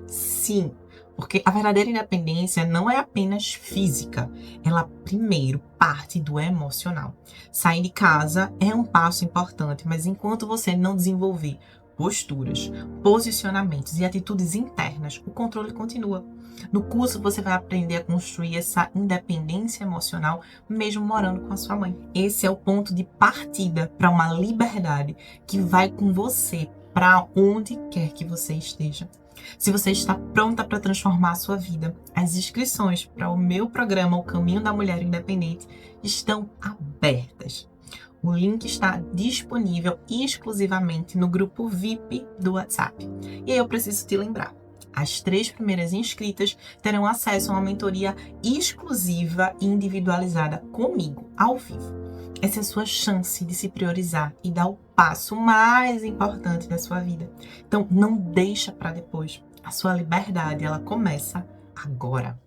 Sim. Porque a verdadeira independência não é apenas física, ela primeiro parte do emocional. Sair de casa é um passo importante, mas enquanto você não desenvolver posturas, posicionamentos e atitudes internas, o controle continua. No curso você vai aprender a construir essa independência emocional mesmo morando com a sua mãe. Esse é o ponto de partida para uma liberdade que vai com você para onde quer que você esteja. Se você está pronta para transformar a sua vida, as inscrições para o meu programa O Caminho da Mulher Independente estão abertas. O link está disponível exclusivamente no grupo VIP do WhatsApp. E aí eu preciso te lembrar: as 3 primeiras inscritas terão acesso a uma mentoria exclusiva e individualizada comigo, ao vivo. Essa é a sua chance de se priorizar e dar o passo mais importante da sua vida. Então, não deixa para depois. A sua liberdade, ela começa agora.